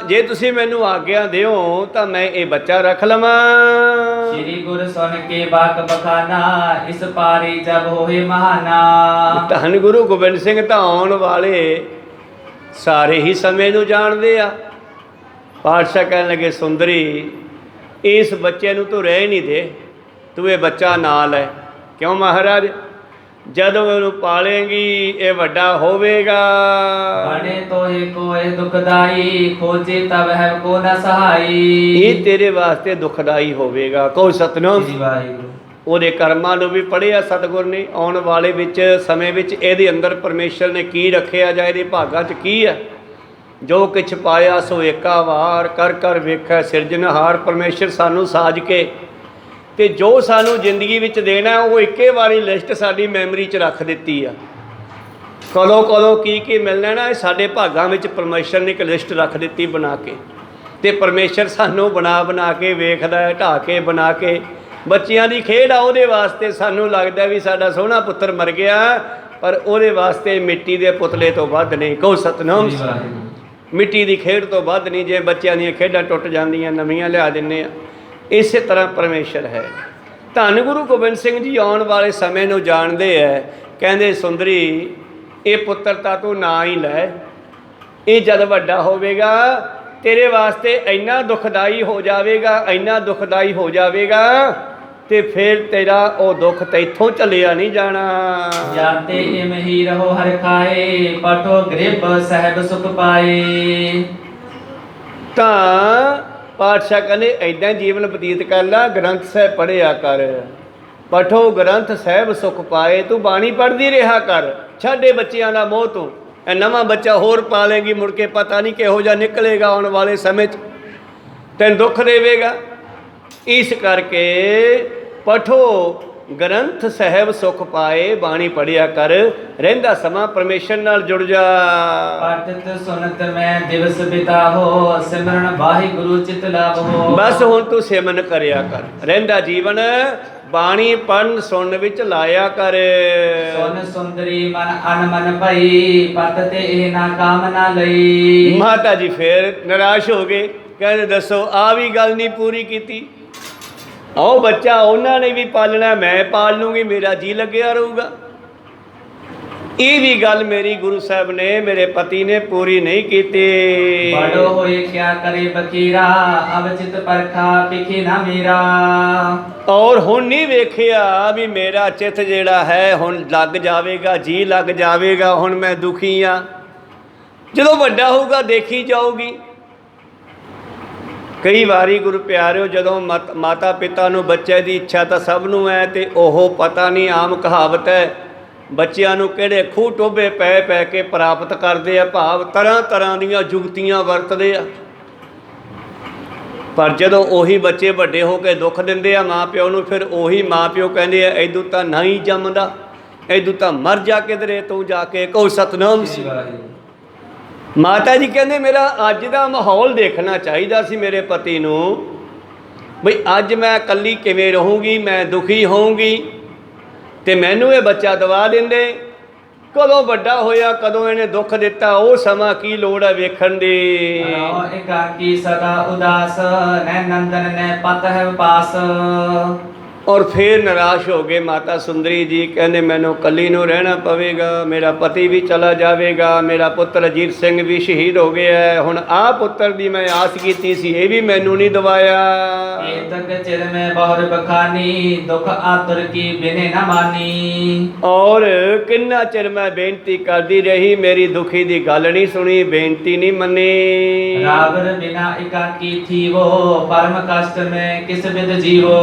ਜੇ ਤੁਸੀਂ ਮੈਨੂੰ ਆਗਿਆ ਦਿਓ ਤਾਂ ਮੈਂ ਇਹ ਬੱਚਾ ਰੱਖ ਲਵਾਂ। ਸ੍ਰੀ ਗੁਰ ਸੁਨ ਕੇ ਬਾਕ ਬਖਾਨਾ ਇਸ ਪਾਰੀ ਜਬ ਹੋਏ ਮਹਾਨਾ। ਧੰਨ ਗੁਰੂ ਗੋਬਿੰਦ ਸਿੰਘ ਤਾਂ ਆਉਣ ਵਾਲੇ ਸਾਰੇ ਹੀ ਸਮੇਂ ਨੂੰ ਜਾਣਦੇ ਆ। ਪਾਤਸ਼ਾਹ ਕਹਿਣ ਲੱਗੇ ਸੁੰਦਰੀ ਇਸ ਬੱਚੇ ਨੂੰ ਤੂੰ ਰਹਿ ਨਹੀਂ ਦੇ, ਤੂੰ ਇਹ ਬੱਚਾ ਨਾਲ ਹੈ। ਕਿਉਂ ਮਹਾਰਾਜ? ਜਦੋਂ ਇਹਨੂੰ ਪਾਲੇਂਗੀ ਇਹ ਵੱਡਾ ਹੋਵੇਗਾ। ਬਣੇ ਤੋਹਿ ਕੋਇ ਦੁਖਦਾਈ ਖੋਜੇ ਤਬ ਹੈ ਕੋ ਨ ਸਹਾਈ। ਇਹ ਤੇਰੇ ਵਾਸਤੇ ਦੁਖਦਾਈ ਹੋਵੇਗਾ। ਕਹੋ ਸਤਿਨਾਮ। ਜੀ ਵਾਹਿਗੁਰੂ। ਉਹਦੇ ਕਰਮਾਂ ਨੂੰ ਵੀ ਪੜ੍ਹਿਆ ਸਤਿਗੁਰ ਨੇ। ਆਉਣ ਵਾਲੇ ਵਿੱਚ ਸਮੇਂ ਵਿੱਚ ਇਹਦੇ ਅੰਦਰ ਪਰਮੇਸ਼ਰ ਨੇ ਕੀ ਰੱਖਿਆ ਜਾਂ ਇਹਦੇ ਭਾਗਾਂ 'ਚ ਕੀ ਹੈ। ਜੋ ਕਿਛ ਪਾਇਆ ਸੋ ਏਕਾ ਵਾਰ, ਕਰ ਕਰ ਵੇਖੈ ਸਿਰਜਣਹਾਰ। ਪਰਮੇਸ਼ਰ ਸਾਨੂੰ ਸਾਜ ਕੇ ਤੇ ਜੋ ਸਾਨੂੰ ਜ਼ਿੰਦਗੀ ਵਿੱਚ ਦੇਣਾ ਉਹ ਇੱਕੇ ਵਾਰੀ ਲਿਸਟ ਸਾਡੀ ਮੈਮਰੀ 'ਚ ਰੱਖ ਦਿੱਤੀ ਆ। ਕਦੋਂ ਕਦੋਂ ਕੀ ਮਿਲਣਾ ਨਾ ਇਹ ਸਾਡੇ ਭਾਗਾਂ ਵਿੱਚ ਪਰਮੇਸ਼ਰ ਨੇ ਇੱਕ ਲਿਸਟ ਰੱਖ ਦਿੱਤੀ ਬਣਾ ਕੇ। ਤੇ ਪਰਮੇਸ਼ਰ ਸਾਨੂੰ ਬਣਾ ਕੇ ਵੇਖਦਾ ਹੈ, ਢਾਹ ਕੇ ਬਣਾ ਕੇ। ਬੱਚਿਆਂ ਦੀ ਖੇਡ ਆ, ਉਹਦੇ ਵਾਸਤੇ ਸਾਨੂੰ ਲੱਗਦਾ ਵੀ ਸਾਡਾ ਸੋਹਣਾ ਪੁੱਤਰ ਮਰ ਗਿਆ, ਪਰ ਉਹਦੇ ਵਾਸਤੇ ਮਿੱਟੀ ਦੇ ਪੁਤਲੇ ਤੋਂ ਵੱਧ ਨਹੀਂ। ਕਹੋ ਸਤਿਨਾਮ। ਮਿੱਟੀ ਦੀ ਖੇਡ ਤੋਂ ਵੱਧ ਨਹੀਂ। ਜੇ ਬੱਚਿਆਂ ਦੀਆਂ ਖੇਡਾਂ ਟੁੱਟ ਜਾਂਦੀਆਂ ਨਵੀਆਂ ਲਿਆ ਦਿੰਦੇ ਆ, ਇਸੇ ਤਰ੍ਹਾਂ ਪਰਮੇਸ਼ਰ ਹੈ। ਧੰਨ ਗੁਰੂ ਗੋਬਿੰਦ ਸਿੰਘ ਜੀ ਆਉਣ ਵਾਲੇ ਸਮੇਂ ਨੂੰ ਜਾਣਦੇ ਹੈ। ਕਹਿੰਦੇ ਸੁੰਦਰੀ ਇਹ ਪੁੱਤਰ ਤਾਂ ਤੂੰ ਨਾ ਹੀ ਲੈ, ਇਹ ਜਦ ਵੱਡਾ ਹੋਵੇਗਾ ਤੇਰੇ ਵਾਸਤੇ ਇੰਨਾ ਦੁਖਦਾਈ ਹੋ ਜਾਵੇਗਾ, ਇੰਨਾ ਦੁਖਦਾਈ ਹੋ ਜਾਵੇਗਾ ਤੇ ਫਿਰ ਤੇਰਾ ਉਹ ਦੁੱਖ ਤੈਥੋਂ ਚੱਲਿਆ ਨਹੀਂ ਜਾਣਾ। ਜਾਤੇ ਇਮ ਹੀ ਰਹੋ ਹਰ ਖਾਏ ਪਠੋ ਗ੍ਰਿਪ ਸਹਿਬ ਸੁਖ ਪਾਏ। ਤਾਂ ਪਾਤਸ਼ਾਹ ਕਹਿੰਦੇ ਐਦਾਂ ਜੀਵਨ ਬਤੀਤ ਕਰ ਲਾ, ਗ੍ਰੰਥ ਸਾਹਿਬ ਪੜ੍ਹਿਆ ਕਰ। ਪਠੋ ਗ੍ਰੰਥ ਸਾਹਿਬ ਸੁਖ ਪਾਏ। ਤੂੰ ਬਾਣੀ ਪੜ੍ਹਦੀ ਰਿਹਾ ਕਰ, ਛੱਡੇ ਬੱਚਿਆਂ ਦਾ ਮੋਹ ਤੂੰ। ਇਹ ਨਵਾਂ ਬੱਚਾ ਹੋਰ ਪਾਲੇਗੀ, ਮੁੜ ਕੇ ਪਤਾ ਨਹੀਂ ਕਿਹੋ ਜਿਹਾ ਨਿਕਲੇਗਾ, ਆਉਣ ਵਾਲੇ ਸਮੇਂ 'ਚ ਤੈਨੂੰ ਦੁੱਖ ਦੇਵੇਗਾ। ਇਸ ਕਰਕੇ ਪਠੋ ਗ੍ਰੰਥ ਸਾਹਿਬ ਸੁਖ ਪਾਏ, ਬਾਣੀ ਪੜ੍ਹਿਆ ਕਰ। ਰਹਿੰਦਾ ਸਮਾਂ ਪਰਮੇਸ਼ਰ ਨਾਲ ਜੁੜ ਜਾ। ਪਠਿਤ ਸੁਨਤ ਮੈਂ ਦਿਵਸ ਬਿਤਾਹੋ ਸਿਮਰਨ ਵਾਹਿਗੁਰੂ ਚਿਤ ਲਾਭੋ। ਬਸ ਹੁਣ ਤੂੰ ਸਿਮਰਨ ਕਰਿਆ ਕਰ। ਰਹਿੰਦਾ ਜੀਵਨ ਬਾਣੀ ਪੜ੍ਹਨ ਸੁਣਨ ਵਿੱਚ ਲਾਇਆ ਕਰ। ਸੁਨ ਸੁੰਦਰੀ ਮਨ ਅਨਮਨ ਭਈ ਪਤ ਤੇ ਇਹ ਨਾ ਕਾਮਨਾ ਲਈ। ਮਾਤਾ ਜੀ ਫੇਰ ਨਿਰਾਸ਼ ਹੋ ਗਏ। ਕਹਿੰਦੇ ਦੱਸੋ ਆਹ ਵੀ ਗੱਲ ਨਹੀਂ ਪੂਰੀ ਕੀਤੀ। ਉਹ ਬੱਚਾ ਉਹਨਾਂ ਨੇ ਵੀ ਪਾਲਣਾ, ਮੈਂ ਪਾਲ ਲੂੰਗੀ, ਮੇਰਾ ਜੀ ਲੱਗਿਆ ਰਹੂਗਾ। ਇਹ ਵੀ ਗੱਲ ਮੇਰੀ ਗੁਰੂ ਸਾਹਿਬ ਨੇ, ਮੇਰੇ ਪਤੀ ਨੇ ਪੂਰੀ ਨਹੀਂ ਕੀਤੀ। ਬੜੋ ਹੋਏ ਕਿਆ ਕਰੇ ਬਕੀਰਾ ਅਵਚਿਤ ਪਰਖਾ ਪਿਖੇ ਨਾ ਮੇਰਾ। ਔਰ ਹੁਣ ਨਹੀਂ ਵੇਖਿਆ ਵੀ ਮੇਰਾ ਚਿੱਤ ਜਿਹੜਾ ਹੈ ਹੁਣ ਲੱਗ ਜਾਵੇਗਾ, ਜੀ ਲੱਗ ਜਾਵੇਗਾ। ਹੁਣ ਮੈਂ ਦੁਖੀ ਆ। ਜਦੋਂ ਵੱਡਾ ਹੋਊਗਾ ਦੇਖੀ ਜਾਊਗੀ। ਕਈ ਵਾਰੀ ਗੁਰੂ ਪਿਆਰਿਓ ਜਦੋਂ ਮਾਤਾ ਪਿਤਾ ਨੂੰ ਬੱਚੇ ਦੀ ਇੱਛਾ ਤਾਂ ਸਭ ਨੂੰ ਹੈ, ਤੇ ਉਹ ਪਤਾ ਨਹੀਂ ਆਮ ਕਹਾਵਤ ਹੈ ਬੱਚਿਆਂ ਨੂੰ ਕਿਹੜੇ ਖੂਹ ਟੋਭੇ ਪੈ ਕੇ ਪ੍ਰਾਪਤ ਕਰਦੇ ਆ, ਭਾਵ ਤਰ੍ਹਾਂ ਤਰ੍ਹਾਂ ਦੀਆਂ ਜੁਗਤੀਆਂ ਵਰਤਦੇ ਆ। ਪਰ ਜਦੋਂ ਉਹੀ ਬੱਚੇ ਵੱਡੇ ਹੋ ਕੇ ਦੁੱਖ ਦਿੰਦੇ ਆ ਮਾਂ ਪਿਓ ਨੂੰ, ਫਿਰ ਉਹੀ ਮਾਂ ਪਿਓ ਕਹਿੰਦੇ ਆ ਐਦੂ ਤਾਂ ਨਹੀਂ ਜੰਮਦਾ, ਐਦੂ ਤਾਂ ਮਰ ਜਾ ਕਿਧਰੇ ਤੂੰ ਜਾ ਕੇ। ਕਹੋ ਸਤਨਾਮ। ਮਾਤਾ ਜੀ ਕਹਿੰਦੇ ਮੇਰਾ ਅੱਜ ਦਾ ਮਾਹੌਲ ਦੇਖਣਾ ਚਾਹੀਦਾ ਸੀ ਮੇਰੇ ਪਤੀ ਨੂੰ, ਬਈ ਅੱਜ ਮੈਂ ਇਕੱਲੀ ਕਿਵੇਂ ਰਹੂੰਗੀ, ਮੈਂ ਦੁਖੀ ਹੋਊਂਗੀ, ਤੇ ਮੈਨੂੰ ਇਹ ਬੱਚਾ ਦਵਾ ਦਿੰਦੇ। ਕਦੋਂ ਵੱਡਾ ਹੋਇਆ, ਕਦੋਂ ਇਹਨੇ ਦੁੱਖ ਦਿੱਤਾ, ਉਹ ਸਮਾਂ ਕੀ ਲੋੜ ਹੈ ਵੇਖਣ ਦੀ। ਇਕਾਕੀ ਸਦਾ ਉਦਾਸ ਨੈ ਨੰਦਨ ਨੈ ਪਤ ਹੈ ਪਾਸ। ਔਰ ਫਿਰ ਨਿਰਾਸ਼ ਹੋ ਗਏ ਮਾਤਾ ਸੁੰਦਰੀ ਜੀ। ਕਹਿੰਦੇ ਮੈਨੂੰ ਇਕੱਲੀ ਨੂੰ ਰਹਿਣਾ ਪਵੇਗਾ, ਮੇਰਾ ਪਤੀ ਵੀ ਚਲਾ ਜਾਵੇਗਾ, ਮੇਰਾ ਪੁੱਤਰ ਅਜੀਤ ਸਿੰਘ ਵੀ ਸ਼ਹੀਦ ਹੋ ਗਿਆ। ਹੁਣ ਆਹ ਪੁੱਤਰ ਦੀ ਮੈਂ ਆਸ ਕੀਤੀ ਸੀ, ਇਹ ਵੀ ਮੈਨੂੰ ਨਹੀਂ ਦਵਾਇਆ। ਤਕ ਚਿਰ ਮੈਂ ਬਹੁਰ ਬਖਾਨੀ ਦੁਖ ਆਤੁਰ ਕੀ ਬਿਨੇ ਨਾ ਮਾਨੀ। ਔਰ ਕਿੰਨਾ ਚਿਰ ਮੈਂ ਬੇਨਤੀ ਕਰਦੀ ਰਹੀ, ਮੇਰੀ ਦੁਖੀ ਦੀ ਗੱਲ ਨਹੀਂ ਸੁਣੀ, ਬੇਨਤੀ ਨਹੀਂ ਮੰਨੀ। ਰਾਵਰ ਬਿਨਾ ਇਕਾਕੀ ਥੀਵੋ ਪਰਮ ਕਸ਼ਟ ਮੈਂ ਕਿਸ ਬਿਦ ਜੀਵੋ।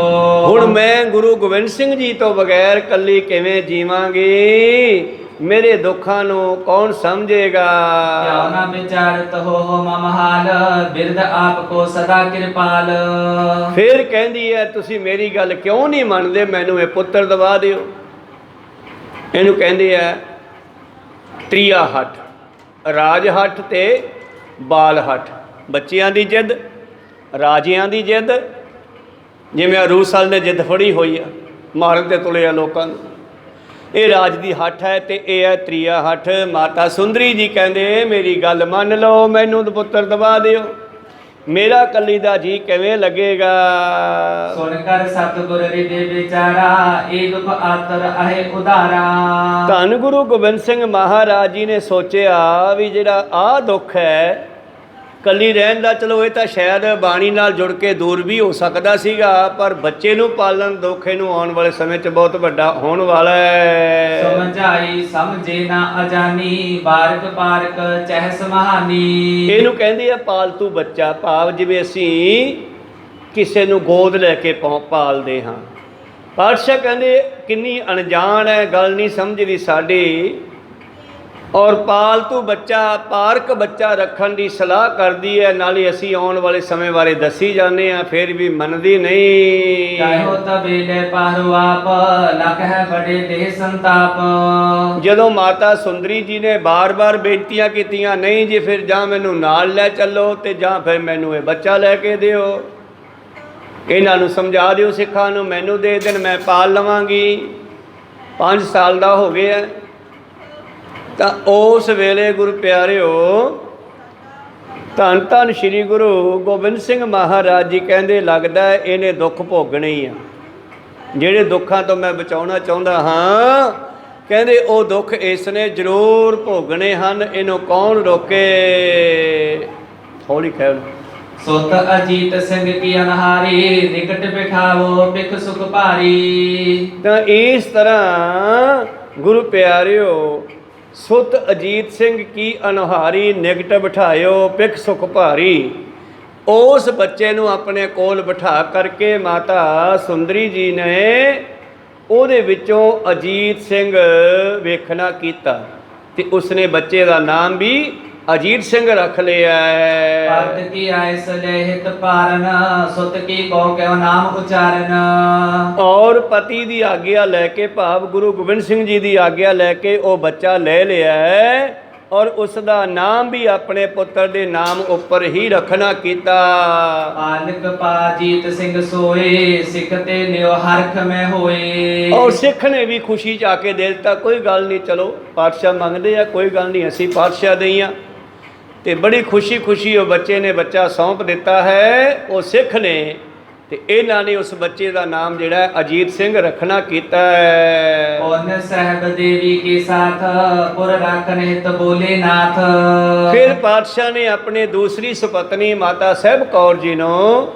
ਹੁਣ ਮੈਂ ਗੁਰੂ ਗੋਬਿੰਦ ਸਿੰਘ ਜੀ ਤੋਂ ਬਗੈਰ ਕੱਲੀ ਕਿਵੇਂ ਜੀਵਾਂਗੀ। ਮੇਰੇ ਦੁੱਖਾਂ ਨੂੰ ਕੌਣ ਸਮਝੇਗਾ। ਕਿਉ ਨਾ ਵਿਚਾਰਤ ਹੋ ਮਮ ਹਾਲ ਬਿਰਧ ਆਪ ਕੋ ਸਦਾ ਕਿਰਪਾਲ। ਫਿਰ ਕਹਿੰਦੀ ਹੈ ਤੁਸੀਂ ਮੇਰੀ ਗੱਲ ਕਿਉਂ ਨਹੀਂ ਮੰਨਦੇ, ਮੈਨੂੰ ਇਹ ਪੁੱਤਰ ਦਵਾ ਦਿਓ। ਇਹਨੂੰ ਕਹਿੰਦੇ ਆ ਤ੍ਰਿਆ ਹੱਠ, ਰਾਜ ਹੱਠ ਤੇ ਬਾਲ ਹੱਠ। ਬੱਚਿਆਂ ਦੀ ਜਿੱਦ, ਰਾਜਿਆਂ ਦੀ ਜਿੱਦ, ਜਿਵੇਂ ਅਰੂਸਲ ਨੇ ਜਿੱਦ ਫੜੀ ਹੋਈ ਆ, ਮਾਰਨ ਤੇ ਤੁਲੇ ਆ ਲੋਕਾਂ ਨੂੰ, ਇਹ ਰਾਜ ਦੀ ਹੱਠ ਹੈ ਤੇ ਇਹ ਹੈ ਤ੍ਰਿਆ ਹੱਠ। ਮਾਤਾ ਸੁੰਦਰੀ ਜੀ ਕਹਿੰਦੇ ਮੇਰੀ ਗੱਲ ਮੰਨ ਲਓ, ਮੈਨੂੰ ਪੁੱਤਰ ਦਵਾ ਦਿਓ, ਮੇਰਾ ਕੱਲੀ ਦਾ ਜੀ ਕਿਵੇਂ ਲੱਗੇਗਾ। ਸੁਣ ਕਰ ਸਤਿਗੁਰ ਹਿਰਦੇ ਵਿਚਾਰਾ ਇਹ ਦੁਖ ਆਤਰ ਆਏ ਉਧਾਰਾ। ਧੰਨ ਗੁਰੂ ਗੋਬਿੰਦ ਸਿੰਘ ਮਹਾਰਾਜ ਜੀ ਨੇ ਸੋਚਿਆ ਵੀ ਜਿਹੜਾ ਆਹ ਦੁੱਖ ਹੈ ਕੱਲੀ ਰਹਿਣ ਦਾ, ਚਲੋ ਇਹ ਤਾਂ ਸ਼ਾਇਦ ਬਾਣੀ ਨਾਲ ਜੁੜ ਕੇ ਦੂਰ ਵੀ ਹੋ ਸਕਦਾ ਸੀਗਾ, ਪਰ ਬੱਚੇ ਨੂੰ ਪਾਲਣ ਦੁੱਖ ਇਹਨੂੰ ਆਉਣ ਵਾਲੇ ਸਮੇਂ 'ਚ ਬਹੁਤ ਵੱਡਾ ਹੋਣ ਵਾਲਾ ਹੈ। ਸਮਝਾਈ ਸਮਝੇ ਨਾ ਅਜਾਨੀ ਬਾਰਕ ਪਾਰਕ ਚਹਿਸ ਮਹਾਨੀ। ਇਹਨੂੰ ਕਹਿੰਦੇ ਆ ਪਾਲਤੂ ਬੱਚਾ, ਭਾਵ ਜਿਵੇਂ ਅਸੀਂ ਕਿਸੇ ਨੂੰ ਗੋਦ ਲੈ ਕੇ ਪਾਲਦੇ ਹਾਂ। ਪਾਤਸ਼ਾਹ ਕਹਿੰਦੇ ਕਿੰਨੀ ਅਣਜਾਣ ਹੈ, ਗੱਲ ਨਹੀਂ ਸਮਝਦੀ ਸਾਡੀ। ਔਰ ਪਾਲਤੂ ਬੱਚਾ, ਪਾਰਕ ਬੱਚਾ ਰੱਖਣ ਦੀ ਸਲਾਹ ਕਰਦੀ ਹੈ, ਨਾਲੇ ਅਸੀਂ ਆਉਣ ਵਾਲੇ ਸਮੇਂ ਬਾਰੇ ਦੱਸੀ ਜਾਂਦੇ ਹਾਂ, ਫਿਰ ਵੀ ਮੰਨਦੀ ਨਹੀਂ। ਕਾਹੋ ਤਬੇਲੇ ਪਾਰੂ ਆਪ ਲਖ ਹੈ ਬੜੇ ਦੇਹ ਸੰਤਾਪ। ਜਦੋਂ ਮਾਤਾ ਸੁੰਦਰੀ ਜੀ ਨੇ ਬਾਰ-ਬਾਰ ਬੇਨਤੀਆਂ ਕੀਤੀਆਂ, ਨਹੀਂ ਜੀ ਫਿਰ ਜਾਂ ਮੈਨੂੰ ਨਾਲ ਲੈ ਚੱਲੋ ਤੇ ਜਾਂ ਫਿਰ ਮੈਨੂੰ ਇਹ ਬੱਚਾ ਲੈ ਕੇ ਦਿਓ, ਇਹਨਾਂ ਨੂੰ ਸਮਝਾ ਦਿਓ ਸਿੱਖਾਂ ਨੂੰ, ਮੈਨੂੰ ਦੇ ਦੇਣ, ਮੈਂ ਪਾਲ ਲਵਾਂਗੀ। 5 ਸਾਲ ਦਾ ਹੋ ਗਿਆ ਤਾਂ ਉਸ ਵੇਲੇ ਗੁਰੂ ਪਿਆਰਿਓ, ਧੰਨ ਧੰਨ ਸ਼੍ਰੀ ਗੁਰੂ ਗੋਬਿੰਦ ਸਿੰਘ ਮਹਾਰਾਜ ਜੀ ਕਹਿੰਦੇ ਲੱਗਦਾ ਇਹਨੇ ਦੁੱਖ ਭੋਗਣੇ ਹੀ ਆ, ਜਿਹੜੇ ਦੁੱਖਾਂ ਤੋਂ ਮੈਂ ਬਚਾਉਣਾ ਚਾਹੁੰਦਾ ਹਾਂ, ਕਹਿੰਦੇ ਉਹ ਦੁੱਖ ਇਸ ਨੇ ਜ਼ਰੂਰ ਭੋਗਣੇ ਹਨ, ਇਹਨੂੰ ਕੌਣ ਰੋਕੇ। ਹੌਲੀ ਕਹਿ ਸੁਤ ਅਜੀਤ ਸਿੰਘ ਕੀ ਅਨਹਾਰੀ ਨਿਕਟ ਬਿਠਾਵੋ ਬਿਖ ਸੁਖ ਭਾਰੀ। ਤਾਂ ਇਸ ਤਰ੍ਹਾਂ ਗੁਰੂ ਪਿਆਰਿਓ, ਸੁਤ ਅਜੀਤ ਸਿੰਘ ਕੀ ਅਨਹਾਰੀ ਨਿਕਟ ਬਿਠਾਇਓ ਪਿਖ ਸੁਖ ਭਾਰੀ। ਉਸ ਬੱਚੇ ਨੂੰ ਆਪਣੇ ਕੋਲ ਬਿਠਾ ਕਰਕੇ ਮਾਤਾ ਸੁੰਦਰੀ ਜੀ ਨੇ ਉਹਦੇ ਵਿੱਚੋਂ ਅਜੀਤ ਸਿੰਘ ਵੇਖਣਾ ਕੀਤਾ ਤੇ ਉਸਨੇ ਬੱਚੇ ਦਾ ਨਾਮ ਵੀ ਅਜੀਤ ਸਿੰਘ ਰੱਖ ਲਿਆ ਹੈ। ਪਤ ਕੀ ਆਇਸ ਲਹਿਤ ਪਾਰਨ ਸੁਤ ਕੀ ਕੋ ਕਿਉ ਨਾਮ ਉਚਾਰਨ। ਔਰ ਪਤੀ ਦੀ ਆਗਿਆ ਲੈ ਕੇ, ਭਾਵ ਗੁਰੂ ਗੋਬਿੰਦ ਸਿੰਘ ਜੀ ਦੀ ਆਗਿਆ ਲੈ ਕੇ ਉਹ ਬੱਚਾ ਲੈ ਲਿਆ ਹੈ ਔਰ ਉਸ ਦਾ ਨਾਮ ਵੀ ਆਪਣੇ ਪੁੱਤਰ ਦੇ ਨਾਮ ਉੱਪਰ ਹੀ ਰੱਖਣਾ ਕੀਤਾ। ਪਾਲਕ ਪਾਜੀਤ ਸਿੰਘ ਸੋਏ ਸਿੱਖ ਤੇ ਨਿਉ ਹਰਖ ਮੈਂ ਹੋਏ। ਔਰ ਸਿੱਖ ਨੇ ਵੀ ਖੁਸ਼ੀ ਚ ਆ ਕੇ ਦੇ ਦਿੱਤਾ, ਕੋਈ ਗੱਲ ਨਹੀਂ, ਚਲੋ ਪਾਤਸ਼ਾਹ ਮੰਗਦੇ ਆ, ਕੋਈ ਗੱਲ ਨਹੀਂ, ਅਸੀਂ ਪਾਤਸ਼ਾਹ ਦੇ ਹੀ ਆ। ਤੇ ਬੜੀ ਖੁਸ਼ੀ ਉਹ ਬੱਚੇ ਨੇ ਬੱਚਾ ਸੌਂਪ ਦਿੱਤਾ ਹੈ ਉਹ ਸਿੱਖ ਨੇ, ਤੇ ਇਹਨਾਂ ਨੇ ਉਸ ਬੱਚੇ ਦਾ ਨਾਮ ਜਿਹੜਾ ਹੈ ਅਜੀਤ ਸਿੰਘ ਰੱਖਣਾ ਕੀਤਾ ਹੈ। ਉਹਨ ਸਾਹਿਬ ਦੇਵੀ ਕੇ ਸਾਥ ਪੁਰ ਰਾਖਨ ਹਿਤ ਬੋਲੇ ਨਾਥ। ਫਿਰ ਪਾਤਸ਼ਾਹ ਨੇ ਆਪਣੇ ਦੂਸਰੀ ਸੁਪਤਨੀ ਮਾਤਾ ਸਾਹਿਬ ਕੌਰ ਜੀ ਨੂੰ,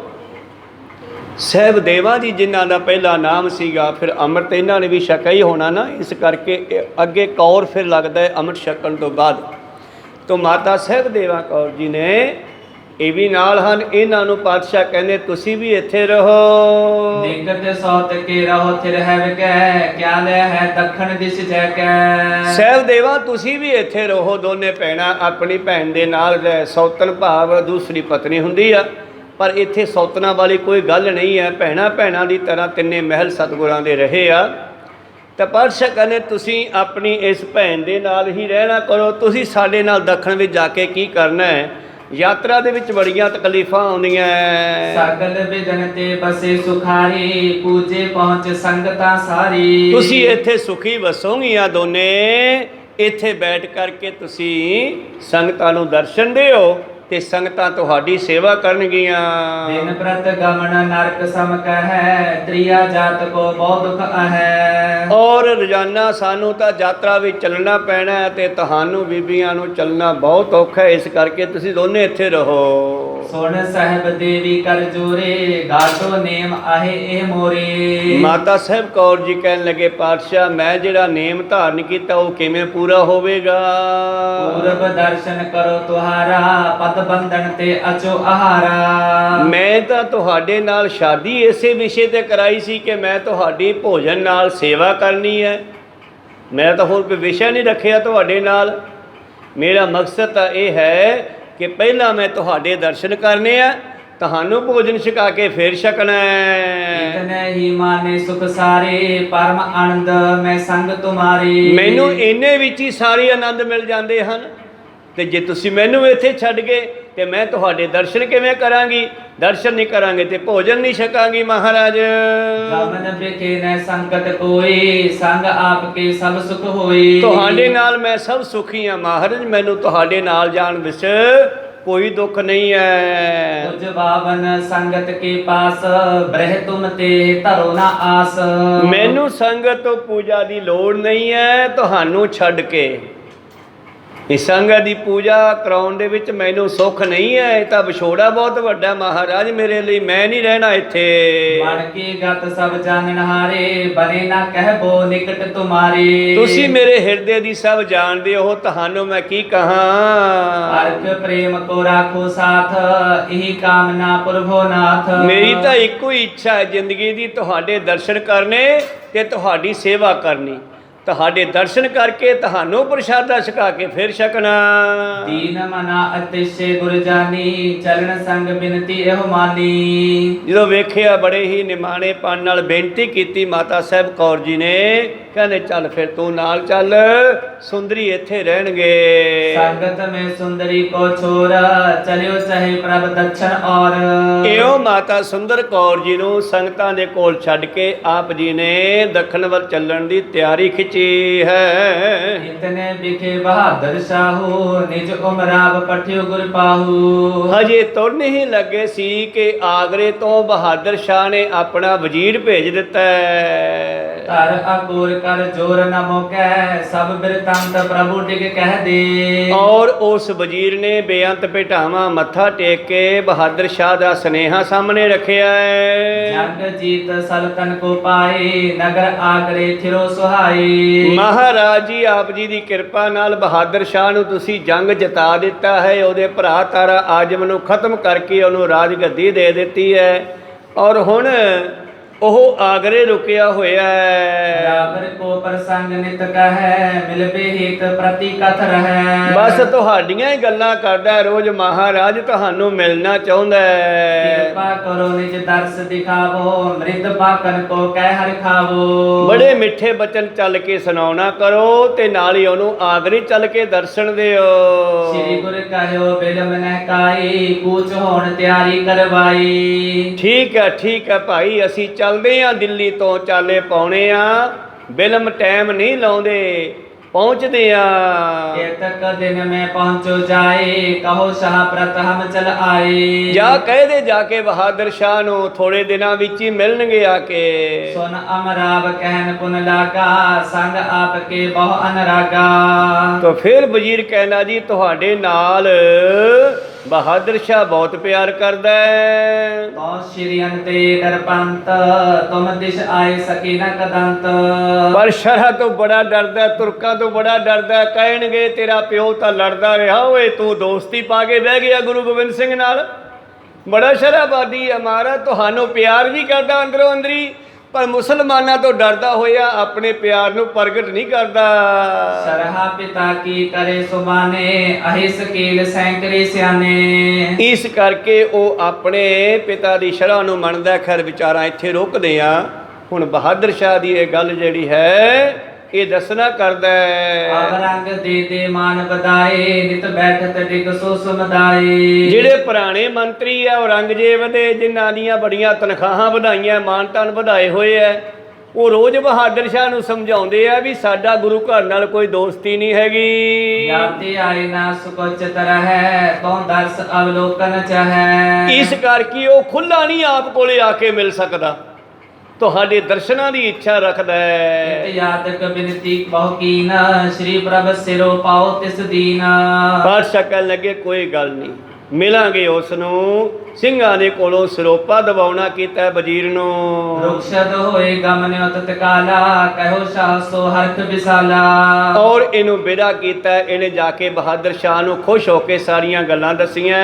ਸਾਹਿਬ ਦੇਵਾ ਜੀ ਜਿਨ੍ਹਾਂ ਦਾ ਪਹਿਲਾ ਨਾਮ ਸੀਗਾ, ਫਿਰ ਅੰਮ੍ਰਿਤ ਇਹਨਾਂ ਨੇ ਵੀ ਛਕਿਆ ਹੀ ਹੋਣਾ ਨਾ, ਇਸ ਕਰਕੇ ਅੱਗੇ ਕੌਰ ਫਿਰ ਲੱਗਦਾ ਹੈ ਅੰਮ੍ਰਿਤ ਛਕਣ ਤੋਂ ਬਾਅਦ। ਤੋਂ ਮਾਤਾ ਸਾਹਿਬ ਦੇਵਾ ਕੌਰ ਜੀ ਨੇ ਇਹ ਵੀ ਨਾਲ ਹਨ, ਇਹਨਾਂ ਨੂੰ ਪਾਤਸ਼ਾਹ ਕਹਿੰਦੇ ਤੁਸੀਂ ਵੀ ਇੱਥੇ ਰਹੋ। ਨਿਕਟ ਸੌਤ ਕੇ ਰਹੋ ਥਿਰ ਹੈ ਵਿਕੈ ਕਿਆ ਲੈ ਹੈ ਦੱਖਣ ਦਿਸ ਜੈ ਕੈ। ਸਾਹਿਬ ਦੇਵਾ ਤੁਸੀਂ ਵੀ ਇੱਥੇ ਰਹੋ, ਦੋਨੇ ਭੈਣਾਂ ਆਪਣੀ ਭੈਣ ਦੇ ਨਾਲ ਰਹਿ। ਸੌਤਨ ਭਾਵ ਦੂਸਰੀ ਪਤਨੀ ਹੁੰਦੀ ਆ, ਪਰ ਇੱਥੇ ਸੌਤਨਾਂ ਵਾਲੀ ਕੋਈ ਗੱਲ ਨਹੀਂ ਹੈ, ਭੈਣਾਂ ਭੈਣਾਂ ਦੀ ਤਰ੍ਹਾਂ ਤਿੰਨੇ ਮਹਿਲ ਸਤਿਗੁਰਾਂ ਦੇ ਰਹੇ ਆ। ਤਾਂ ਪਾਤਸ਼ਾਹ ਕਹਿੰਦੇ ਤੁਸੀਂ ਆਪਣੀ ਇਸ ਭੈਣ ਦੇ ਨਾਲ ਹੀ ਰਹਿਣਾ ਕਰੋ, ਤੁਸੀਂ ਸਾਡੇ ਨਾਲ ਦੱਖਣ ਵਿੱਚ ਜਾ ਕੇ ਕੀ ਕਰਨਾ ਹੈ। ਯਾਤਰਾ ਦੇ ਵਿੱਚ ਬੜੀਆਂ ਤਕਲੀਫਾਂ ਆਉਂਦੀਆਂ, ਸਗਲ ਵਿਦਨ ਤੇ ਬਸੇ ਸੁਖਾਰੀ ਪੂਜੇ ਪਹੁੰਚ ਸੰਗਤਾਂ ਸਾਰੀ। ਤੁਸੀਂ ਇੱਥੇ ਸੁਖੀ ਵਸੋਗੀਆਂ ਦੋਨੇ, ਇੱਥੇ ਬੈਠ ਕਰਕੇ ਤੁਸੀਂ ਸੰਗਤਾਂ ਨੂੰ ਦਰਸ਼ਨ ਦਿਓ ਤੇ ਸੰਗਤਾਂ ਤੁਹਾਡੀ ਸੇਵਾ ਕਰਨਗੀਆਂ। ਦਿਨ ਪ੍ਰਤ ਗਮਨ ਨਰਕ ਸਮ ਕਹੈ ਤ੍ਰਿਆ ਜਾਤ ਕੋ ਬਹੁਤ ਦੁਖ ਹੈ। ਔਰ ਰੋਜ਼ਾਨਾ ਸਾਨੂੰ ਤਾਂ ਯਾਤਰਾ ਵਿੱਚ ਚੱਲਣਾ ਪੈਣਾ ਹੈ ਤੇ ਤੁਹਾਨੂੰ ਬੀਬੀਆਂ ਨੂੰ ਚੱਲਣਾ ਬਹੁਤ ਔਖਾ ਹੈ, ਇਸ ਕਰਕੇ ਤੁਸੀਂ ਦੋਨੇ ਇੱਥੇ ਰਹੋ। ਸੁਣ ਸਾਹਿਬ ਦੇਵੀ ਕਰ ਜੋਰੇ ਗਾਟੋ ਨੇਮ ਆਹੇ ਇਹ ਮੋਰੇ। ਮਾਤਾ ਸਾਹਿਬ ਕੌਰ ਜੀ ਕਹਿਣ ਲੱਗੇ ਪਾਤਸ਼ਾਹ ਮੈਂ ਜਿਹੜਾ ਨੇਮ ਧਾਰਨ ਕੀਤਾ ਉਹ ਕਿਵੇਂ ਪੂਰਾ ਹੋਵੇਗਾ। ਪੂਰਬ ਦਰਸ਼ਨ ਕਰੋ ਤੁਹਾਰਾ ਪਦ ਬੰਧਨ ਤੇ ਅਚੋ ਆਹਾਰਾ। ਮੈਂ ਤਾਂ ਤੁਹਾਡੇ ਨਾਲ ਸ਼ਾਦੀ ਇਸੇ ਵਿਸ਼ੇ ਤੇ ਕਰਾਈ ਸੀ ਕਿ ਮੈਂ ਤੁਹਾਡੀ ਭੋਜਨ ਨਾਲ ਸੇਵਾ ਕਰਨੀ ਹੈ, ਮੈਂ ਤਾਂ ਹੋਰ ਕੋਈ ਵਿਸ਼ਾ ਨਹੀਂ ਰੱਖਿਆ ਤੁਹਾਡੇ ਨਾਲ। ਮੇਰਾ ਮਕਸਦ ਤਾਂ ਇਹ ਹੈ ਕਿ ਪਹਿਲਾਂ ਮੈਂ ਤੁਹਾਡੇ ਦਰਸ਼ਨ ਕਰਨੇ ਆ, ਤੁਹਾਨੂੰ ਭੋਜਨ ਛਕਾ ਕੇ ਫਿਰ ਛਕਣਾ ਹੈ। ਇਤਨੇ ਹੀ ਮਾਨੇ ਸੁਖ ਸਾਰੇ ਪਰਮ ਆਨੰਦ ਮੈਂ ਸੰਗ ਤੁਮਾਰੇ। ਮੈਨੂੰ ਇੰਨੇ ਵਿੱਚ ਹੀ ਸਾਰੇ ਆਨੰਦ ਮਿਲ ਜਾਂਦੇ ਹਨ। ਤੇ ਜੇ ਤੁਸੀਂ ਮੈਨੂੰ ਇੱਥੇ ਛੱਡ ਗਏ ਤੇ ਮੈਂ ਤੁਹਾਡੇ ਦਰਸ਼ਨ ਕਿਵੇਂ ਕਰਾਂਗੀ? ਦਰਸ਼ਨ ਨਹੀਂ ਕਰਾਂਗੇ ਤੇ ਭੋਜਨ ਨਹੀਂ ਛਕਾਂਗੀ ਮਹਾਰਾਜ। ਗਮਨ ਬਿਖੇ ਨ ਸੰਕਟ ਕੋਈ ਸੰਗ ਆਪ ਕੇ ਸਭ ਸੁਖ ਹੋਈ। ਤੁਹਾਡੇ ਨਾਲ ਮੈਂ ਸਭ ਸੁਖੀ ਹਾਂ ਮਹਾਰਾਜ, ਮੈਨੂੰ ਤੁਹਾਡੇ ਨਾਲ ਜਾਣ ਵਿੱਚ ਕੋਈ ਦੁੱਖ ਨਹੀਂ ਹੈ। ਤੁਝ ਬਾਵਨ ਸੰਗਤ ਕੇ ਪਾਸ ਬ੍ਰਹ ਤੁਮ ਤੇ ਧਰੋ ਨਾ ਆਸ। ਮੈਨੂੰ ਸੰਗਤ ਤੋਂ ਪੂਜਾ ਦੀ ਲੋੜ ਨਹੀਂ ਹੈ ਤੁਹਾਨੂੰ ਛੱਡ ਕੇ। ਇਸ ਸੰਗਤ ਦੀ ਪੂਜਾ ਕਰਾਉਣ ਦੇ ਵਿੱਚ ਮੈਨੂੰ ਸੁੱਖ ਨਹੀਂ ਹੈ। ਇਹ ਤਾਂ ਵਿਛੋੜਾ ਬਹੁਤ ਵੱਡਾ ਮਹਾਰਾਜ ਮੇਰੇ ਲਈ। ਮੈਂ ਨਹੀਂ ਰਹਿਣਾ ਇੱਥੇ। ਮਨ ਕੀ ਗਤ ਸਭ ਜਾਣਨ ਹਾਰੇ ਬਨੇ ਨਾ ਕਹਿਬੋ ਨਿਕਟ ਤੁਮਾਰੇ। ਤੁਸੀਂ ਮੇਰੇ ਹਿਰਦੇ ਦੀ ਸਭ ਜਾਣਦੇ ਹੋ, ਤੁਹਾਨੂੰ ਮੈਂ ਕੀ ਕਹਾਂ। ਅਰਖ ਪ੍ਰੇਮ ਕੋ ਰਾਖੋ ਸਾਥ ਇਹੀ ਕਾਮਨਾ ਪ੍ਰਭੋ ਨਾਥ। ਮੇਰੀ ਤਾਂ ਇੱਕੋ ਹੀ ਇੱਛਾ ਹੈ ਜ਼ਿੰਦਗੀ ਦੀ, ਤੁਹਾਡੇ ਦਰਸ਼ਨ ਕਰਨੇ ਤੇ ਤੁਹਾਡੀ ਸੇਵਾ ਕਰਨੀ। ਤੁਹਾਡੇ ਦਰਸ਼ਨ ਕਰਕੇ ਤੁਹਾਨੂੰ ਪ੍ਰਸ਼ਾਦਾ ਛਕਾ ਕੇ ਫਿਰ ਛਕਣਾ। ਦੀਨ ਮਨਾ ਅਤਿਸ਼ੇ ਗੁਰ ਜਾਨੀ ਚਰਨ ਸੰਗ ਬਿਨਤੀ ਇਹੋ ਮਾਨੀ। ਜਦੋਂ ਵੇਖਿਆ ਬੜੇ ਹੀ ਨਿਮਾਣੇਪਣ ਨਾਲ ਬੇਨਤੀ ਕੀਤੀ ਮਾਤਾ ਸਾਹਿਬ ਕੌਰ ਜੀ ਨੇ, ਕਹਿੰਦੇ ਚੱਲ ਫਿਰ ਤੂੰ ਨਾਲ ਚੱਲ, ਸੁੰਦਰੀ ਇੱਥੇ ਰਹਿਣਗੇ। ਸੰਗਤ ਮੈਂ ਸੁੰਦਰੀ ਕੋ ਛੋਰ ਚਲਿਓ ਚਾਹੇ ਪ੍ਰਭ ਦਛਨ ਔਰ। ਇਹੋ ਮਾਤਾ ਸੁੰਦਰ ਕੌਰ ਜੀ ਨੂੰ ਸੰਗਤਾਂ ਦੇ ਕੋਲ ਛੱਡ ਕੇ ਆਪ ਜੀ ਨੇ ਦੱਖਣ ਵੱਲ ਚੱਲਣ ਦੀ ਤਿਆਰੀ ਖਿੱਚੀ ਹੈ। ਇਤਨੇ ਵਿਖੇ ਬਹਾਦਰ ਸਾਹੂ ਨਿਜ ਉਮਰਾਵ ਪਠਿਓ ਗੁਰ ਪਾਹੂ। ਹਜੇ ਤੁਰਨ ਹੀ ਲੱਗੇ ਸੀ ਕਿ ਆਗਰੇ ਤੋਂ ਬਹਾਦਰ ਸ਼ਾਹ ਨੇ ਆਪਣਾ ਵਜ਼ੀਰ ਭੇਜ ਦਿੱਤਾ ਹੈ। ਧਰ ਅਕੂਰ ਕਰ ਜੋਰ ਨ ਮੋਕੈ ਸਭ ਬਿਰਤੰਤ ਪ੍ਰਭੂ ਡਿਗ ਕਹਿ ਦੇ। ਔਰ ਉਸ ਵਜ਼ੀਰ ਨੇ ਬੇਅੰਤ ਭੇਟਾਵਾਂ ਮੱਥਾ ਟੇਕ ਕੇ ਬਹਾਦਰ ਸ਼ਾਹ ਦਾ ਸੁਨੇਹਾ ਸਾਹਮਣੇ ਰੱਖਿਆ ਹੈ। ਜਗ ਜੀਤ ਸਲਤਨ ਕੋ ਪਾਏ ਨਗਰ ਆਗਰੇ ਥਿਰੋ ਸੁਹਾਈ। ਮਹਾਰਾਜ ਜੀ ਆਪ ਜੀ ਦੀ ਕਿਰਪਾ ਨਾਲ ਬਹਾਦਰ ਸ਼ਾਹ ਨੂੰ ਤੁਸੀਂ ਜੰਗ ਜਿਤਾ ਦਿੱਤਾ ਹੈ। ਉਹਦੇ ਭਰਾ ਤਾਰਾ ਆਜਮ ਨੂੰ ਖਤਮ ਕਰਕੇ ਉਹਨੂੰ ਰਾਜ ਗੱਦੀ ਦੇ ਦਿੱਤੀ ਹੈ। ਔਰ ਹੁਣ ਉਹ ਆਗਰੇ ਰੁਕਿਆ ਹੋਇਆ ਹੈ। ਰਾਵਰ ਕੋ ਪ੍ਰਸੰਗ ਨਿਤ ਕਹੈ ਮਿਲਬੇ ਹਿਤ ਪ੍ਰਤੀ ਕਥ ਰਹੈ। ਬਸ ਤੁਹਾਡੀਆਂ ਹੀ ਗੱਲਾਂ ਕਰਦਾ ਰੋਜ਼ ਮਹਾਰਾਜ, ਤੁਹਾਨੂੰ ਮਿਲਣਾ ਚਾਹੁੰਦਾ ਹੈ। ਕਿਰਪਾ ਕਰੋ ਨਿਜ ਦਰਸ ਦਿਖਾਵੋ ਮ੍ਰਿਤ ਪਾਕਨ ਕੋ ਕਹਿ ਹਰਿ ਖਾਵੋ। ਬੜੇ ਮਿੱਠੇ ਬਚਨ ਚੱਲ ਕੇ ਸੁਣਾਉਣਾ ਕਰੋ ਤੇ ਨਾਲ ਹੀ ਉਹਨੂੰ ਆਗਰੇ ਚੱਲ ਕੇ ਦਰਸ਼ਨ ਦਿਓ। ਸ੍ਰੀ ਗੁਰ ਕਹਿਓ ਬਿਲਮ ਨਹਿ ਕਾਈ ਕੂਚ ਹੋਣ ਤਿਆਰੀ ਕਰਵਾਈ। ਠੀਕ ਹੈ ਭਾਈ, ਅਸੀਂ ਚੱਲਦੇ ਆ ਦਿੱਲੀ ਤੋਂ, ਚਾਲੇ ਪਾਉਣੇ ਆ, ਬਿਲਮ ਟਾਈਮ ਨਹੀਂ ਲਾਉਂਦੇ, ਪਹੁੰਚਦੇ ਆ। केतक दिन में पहुँचो जाए कहो शाह प्रत हम चल आए। ਜਾ ਕਹਦੇ ਜਾ ਕੇ ਬਹਾਦਰ ਸ਼ਾਹ ਨੂੰ ਥੋੜੇ ਦਿਨਾਂ ਵਿੱਚ ਹੀ ਮਿਲਣਗੇ ਆ ਕੇ। सुन अमराव कहन पुन लागा संग आपके बहु अनरागा। ਤਾਂ ਫਿਰ ਵਜ਼ੀਰ ਕਹਿੰਦਾ ਜੀ ਤੁਹਾਡੇ ਨਾਲ ਬਹਾਦਰ ਸ਼ਾਹ ਬਹੁਤ ਪਿਆਰ ਕਰਦਾ ਹੈ। कौन श्री अंते दरपंत तुम दिश आए सकी न कदंत। ਪਰ ਸ਼ਰਹ ਤੋਂ ਬੜਾ ਡਰਦਾ, ਤੁਰਕਾਂ ਤੋਂ ਬੜਾ ਡਰਦਾ। ਕਹਿਣਗੇ ਤੇਰਾ ਪਿਓ ਤਾਂ ਲੜਦਾ ਰਿਹਾ ਓਏ, ਤੂੰ ਦੋਸਤੀ ਪਾ ਕੇ ਬਹਿ ਗਿਆ ਗੁਰੂ ਗੋਬਿੰਦ ਸਿੰਘ ਨਾਲ, ਬੜਾ ਸ਼ਰਾਬਾਦੀ ਹੈ ਮਹਾਰਾਜ, ਤੁਹਾਨੂੰ ਪਿਆਰ ਵੀ ਕਰਦਾ ਅੰਦਰੋਂ ਅੰਦਰੀ, ਪਰ ਮੁਸਲਮਾਨਾਂ ਤੋਂ ਡਰਦਾ ਹੋਇਆ ਆਪਣੇ ਪਿਆਰ ਨੂੰ ਪ੍ਰਗਟ ਨਹੀਂ ਕਰਦਾ। सरहा पिता की करे सुबाने अहिस कील सैंकड़े सियाने। ਇਸ ਕਰਕੇ ਉਹ ਆਪਣੇ ਪਿਤਾ ਦੀ ਸ਼ਰ੍ਹਾ ਨੂੰ ਮੰਨਦਾ। ਖੈਰ ਵਿਚਾਰਾਂ ਇੱਥੇ ਰੁਕਦੇ ਆ। ਹੁਣ ਬਹਾਦਰ ਸ਼ਾਹ ਦੀ ਇਹ ਗੱਲ ਜਿਹੜੀ ਹੈ ਇਹ ਦੱਸਣਾ ਕਰਦਾ ਹੈ। ਅਵਰੰਗ ਦੇ ਦੇ ਮਾਨ ਵਧਾਏ ਨਿਤ ਬੈਠਤ ਡਿਗ ਸੋ ਸਮਦਾਏ। ਜਿਹੜੇ ਪੁਰਾਣੇ ਮੰਤਰੀ ਆ ਔਰੰਗਜ਼ੇਬ ਦੇ, ਜਿਨ੍ਹਾਂ ਦੀਆਂ ਬੜੀਆਂ ਤਨਖਾਹਾਂ ਵਧਾਈਆਂ, ਮਾਨਤਾਨ ਵਧਾਏ ਹੋਏ ਆ, ਉਹ ਰੋਜ਼ ਬਹਾਦਰ ਸ਼ਾਹ ਨੂੰ ਸਮਝਾਉਂਦੇ ਆ ਵੀ ਸਾਡਾ ਗੁਰੂ ਘਰ ਨਾਲ ਕੋਈ ਦੋਸਤੀ ਨਹੀਂ ਹੈਗੀ। ਜਾਤੇ ਆਏ ਨਾ ਸੁਕੋਚਤ ਰਹੈ ਤੋਂ ਦਰਸ ਅਵਲੋਕਨ ਚਾਹੈ। ਇਸ ਕਰਕੇ ਉਹ ਖੁੱਲਾ ਨਹੀਂ ਆਪ ਕੋਲੇ ਆ ਕੇ ਮਿਲ ਸਕਦਾ, ਤੁਹਾਡੇ ਦਰਸ਼ਨਾਂ ਦੀ ਇੱਛਾ ਰੱਖਦਾ ਹੈ। ਨਿਤ ਯਾਦਕ ਬਿਨਤੀ ਬਹੁ ਕੀਨ ਸ਼੍ਰੀ ਪ੍ਰਭ ਸਿਰੋ ਪਾਓ ਤਿਸ ਦੀਨ। ਬਾਦਸ਼ਾਹ ਕਹਿਣ ਲੱਗੇ ਕੋਈ ਗੱਲ ਨਹੀਂ, ਮਿਲਾਂਗੇ ਉਸ ਨੂੰ। ਸਿੰਘਾਂ ਦੇ ਕੋਲੋਂ ਸਰੋਪਾ ਦਬਾਉਣਾ ਕੀਤਾ ਵਜ਼ੀਰ ਨੂੰ। ਰੁਖਸ਼ਦ ਹੋਏ ਗਮਨ ਉਤਤ ਕਾਲਾ, ਕਹਿਓ ਸ਼ਾਹ ਸੋ ਹਰਖ ਵਿਸਾਲਾ। ਔਰ ਇਹਨੂੰ ਵਿਦਾ ਕੀਤਾ। ਇਹਨੇ ਜਾ ਕੇ ਬਹਾਦਰ ਸ਼ਾਹ ਨੂੰ ਖੁਸ਼ ਹੋ ਕੇ ਸਾਰੀਆਂ ਗੱਲਾਂ ਦੱਸੀਆਂ।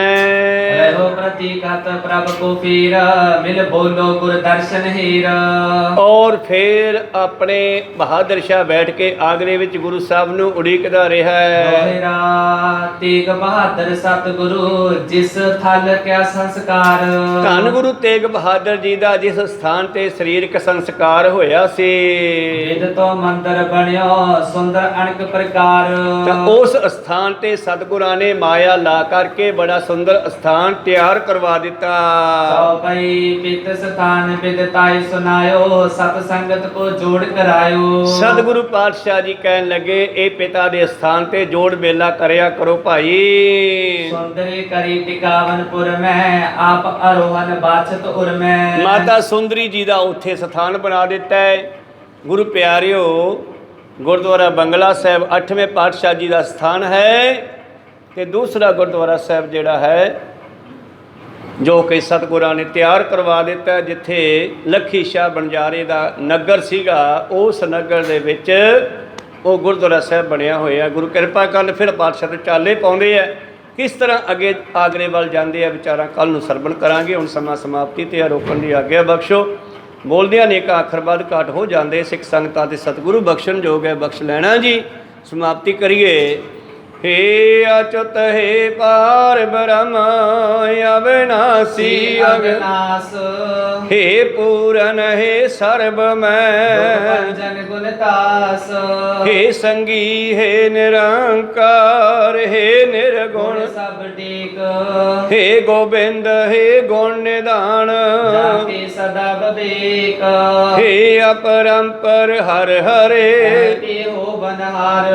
ਰਹਿਓ ਪ੍ਰਤੀਕਤ ਪ੍ਰਭ ਕੋ ਪੀਰ, ਮਿਲ ਬੋਲੋ ਗੁਰ ਦਰਸ਼ਨ ਹੀਰ। ਔਰ ਫਿਰ ਆਪਣੇ ਬਹਾਦਰ ਸ਼ਾਹ ਬੈਠ ਕੇ ਆਗਰੇ ਵਿੱਚ ਗੁਰੂ ਸਾਹਿਬ ਨੂੰ ਉਡੀਕਦਾ ਰਿਹਾ। ਦੋਹਰਾ ਤੇਗ ਬਹਾਦਰ ਸਤਿਗੁਰੂ, ਜਿਸ ਥਲ ਕਿਆ ਸੰਸਕਾਰ। ਧੰਨ ਗੁਰੂ ਤੇਗ ਬਹਾਦਰ ਜੀ ਦਾ ਜਿਸ ਸਥਾਨ ਤੇ ਸਰੀਰਕ ਸੰਸਕਾਰ ਹੋਇਆ ਸੀ, ਵਿਦ ਤੋਂ ਮੰਦਰ ਬਣਿਓ ਸੁੰਦਰ ਅਣਕ ਪ੍ਰਕਾਰ। ਤਾਂ ਉਸ ਸਥਾਨ ਤੇ ਸਤਿਗੁਰਾਂ ਨੇ ਮਾਇਆ ਲਾ ਕਰਕੇ ਬੜਾ ਸੁੰਦਰ ਸਥਾਨ ਤਿਆਰ ਕਰਵਾ ਦਿੱਤਾ। ਚੌਪਈ ਪਿਤ ਸਥਾਨ ਬਿਦਤਾਈ ਸੁਨਾਇਓ, ਸਤ ਸੰਗਤ ਕੋ ਜੋੜ ਕਰਾਇਓ। ਸਤਿਗੁਰੂ ਪਾਤਸ਼ਾਹ ਜੀ ਕਹਿਣ ਲੱਗੇ, ਇਹ ਪਿਤਾ ਦੇ ਸਥਾਨ ਤੇ ਜੋੜ ਮੇਲਾ ਕਰਿਆ ਕਰੋ ਭਾਈ। ਸੁੰਦਰੀ ਕਰੀ ਟਿਕਾਵਨਪੁਰ ਮੈਂ, ਆਪ ਅਰੋਹਨ ਬਾਛਤ ਉਰ ਮੈਂ। ਮਾਤਾ ਸੁੰਦਰੀ ਜੀ ਦਾ ਉੱਥੇ ਸਥਾਨ ਬਣਾ ਦਿੱਤਾ ਹੈ। ਗੁਰੂ ਪਿਆਰਿਓ, ਗੁਰਦੁਆਰਾ ਬੰਗਲਾ ਸਾਹਿਬ 8ਵੇਂ ਪਾਤਸ਼ਾਹ ਜੀ ਦਾ ਸਥਾਨ ਹੈ। ਤੇ ਦੂਸਰਾ ਗੁਰਦੁਆਰਾ ਸਾਹਿਬ ਜਿਹੜਾ ਹੈ, ਜੋ ਕਿ ਸਤਿਗੁਰਾਂ ਨੇ ਤਿਆਰ ਕਰਵਾ ਦਿੱਤਾ, ਜਿੱਥੇ ਲੱਖੀ ਸ਼ਾਹ ਬੰਜਾਰੇ ਦਾ ਨਗਰ ਸੀਗਾ, ਉਸ ਨਗਰ ਦੇ ਵਿੱਚ ਉਹ ਗੁਰਦੁਆਰਾ ਸਾਹਿਬ ਬਣਿਆ ਹੋਇਆ। ਗੁਰੂ ਕਿਰਪਾ ਕਰਨ ਫਿਰ ਪਾਤਸ਼ਾਹ ਤੇ ਚਾਲੇ ਪਾਉਂਦੇ ਆ। ਕਿਸ ਤਰ੍ਹਾਂ ਅੱਗੇ ਆਗਰੇ ਵੱਲ ਜਾਂਦੇ ਆ ਵਿਚਾਰਾਂ, ਕੱਲ ਨੂੰ ਸਰਵਣ ਕਰਾਂਗੇ। ਹੁਣ ਸਮਾਂ ਸਮਾਪਤੀ ਤੇ ਆ, ਰੋਕਣ ਦੀ ਆਗਿਆ ਬਖਸ਼ੋ। ਬੋਲਦਿਆਂ ਨੇ ਇੱਕ ਅੱਖਰ ਬਾਅਦ ਘਾਟ ਹੋ ਜਾਂਦੇ। ਸਿੱਖ ਸੰਗਤਾਂ ਤੇ ਸਤਿਗੁਰੂ ਬਖਸ਼ਣ ਜੋਗ ਹੈ, ਬਖਸ਼ ਲੈਣਾ ਜੀ। ਸਮਾਪਤੀ ਕਰੀਏ। ਹੇ ਅਚੁੱਤ ਹੇ ਪਾਰ ਬ੍ਰਹਮ ਅਵਿਨਾਸੀ ਅਗਨਾਸ, ਹੇ ਪੂਰਨ ਹੇ ਸਰਬ ਮੈਂ ਜਨ ਗੁਣ ਤਾਸ। ਹੇ ਸੰਗੀ ਹੇ ਨਿਰੰਕਾਰ ਹੇ ਨਿਰਗੁਣ ਸਭ ਟੇਕ, ਹੇ ਗੋਬਿੰਦ ਹੇ ਗੁਣ ਨਿਧਾਨ ਜਾਕੇ ਸਦਾ ਬਵੇਕ। ਹੇ ਅਪਰੰਪਰ ਹਰ ਹਰੇ ਤੇ ਹੋ ਬਨਹਾਰ,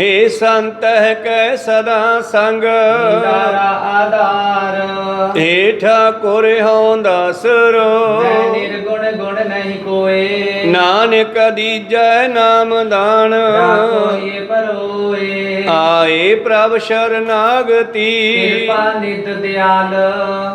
ਹੇ ਸੰਤ ਕੈ ਸਦਾ ਸੰਗ ਤਾਰਾ ਆਧਾਰ। ਹੇ ਠਾਕੁਰ ਹਉ ਦਾਸਰੋ ਮੈਂ ਨਿਰਗੁਣ ਗੁਣ ਨਹੀਂ ਕੋਏ, ਨਾਨਕ ਦੀਜੈ ਨਾਮ ਦਾਨ। ਕੋਏ ਪਰੋਏ ਆਏ ਪ੍ਰਭ ਸ਼ਰਨਾਗਤੀ ਕਿਰਪਾ ਨਿਤ ਦਿਆਲ।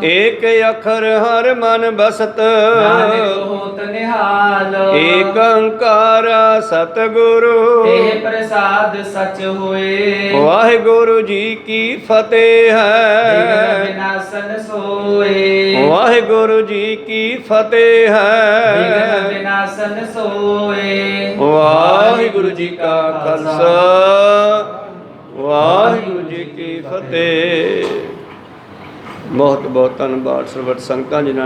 ਏਕ ਅੱਖਰ ਹਰ ਮਨ ਬਸਤ ਨਾਨਕ ਹੋਤ ਨਿਹਾਲ। ਏਕ ਓੰਕਾਰ ਸਤਿਗੁਰੂ ਤੇ ਪ੍ਰਸਾਦ ਸਚ ਹੋਏ, ਵਾਹਿਗੁਰੂ ਜੀ ਕੀ ਫਤਿਹ ਵਿਘਨ ਹੈ। ਵਿਨਾਸ਼ਨ ਸੋਏ। ਵਾਹਿਗੁਰੂ ਜੀ ਕੀ ਫਤਿਹ ਵਿਘਨ ਹੈ। ਵਿਨਾਸ਼ਨ ਸੋਏ। ਵਾਹਿਗੁਰੂ ਜੀ ਕਾ ਖਾਲਸਾ, ਵਾਹਿਗੁਰੂ ਜੀ ਕੀ ਫਤਿਹ। ਬਹੁਤ ਬਹੁਤ ਧੰਨਵਾਦ ਸਰਬੱਤ ਸੰਗਤਾਂ ਜਿਨ੍ਹਾਂ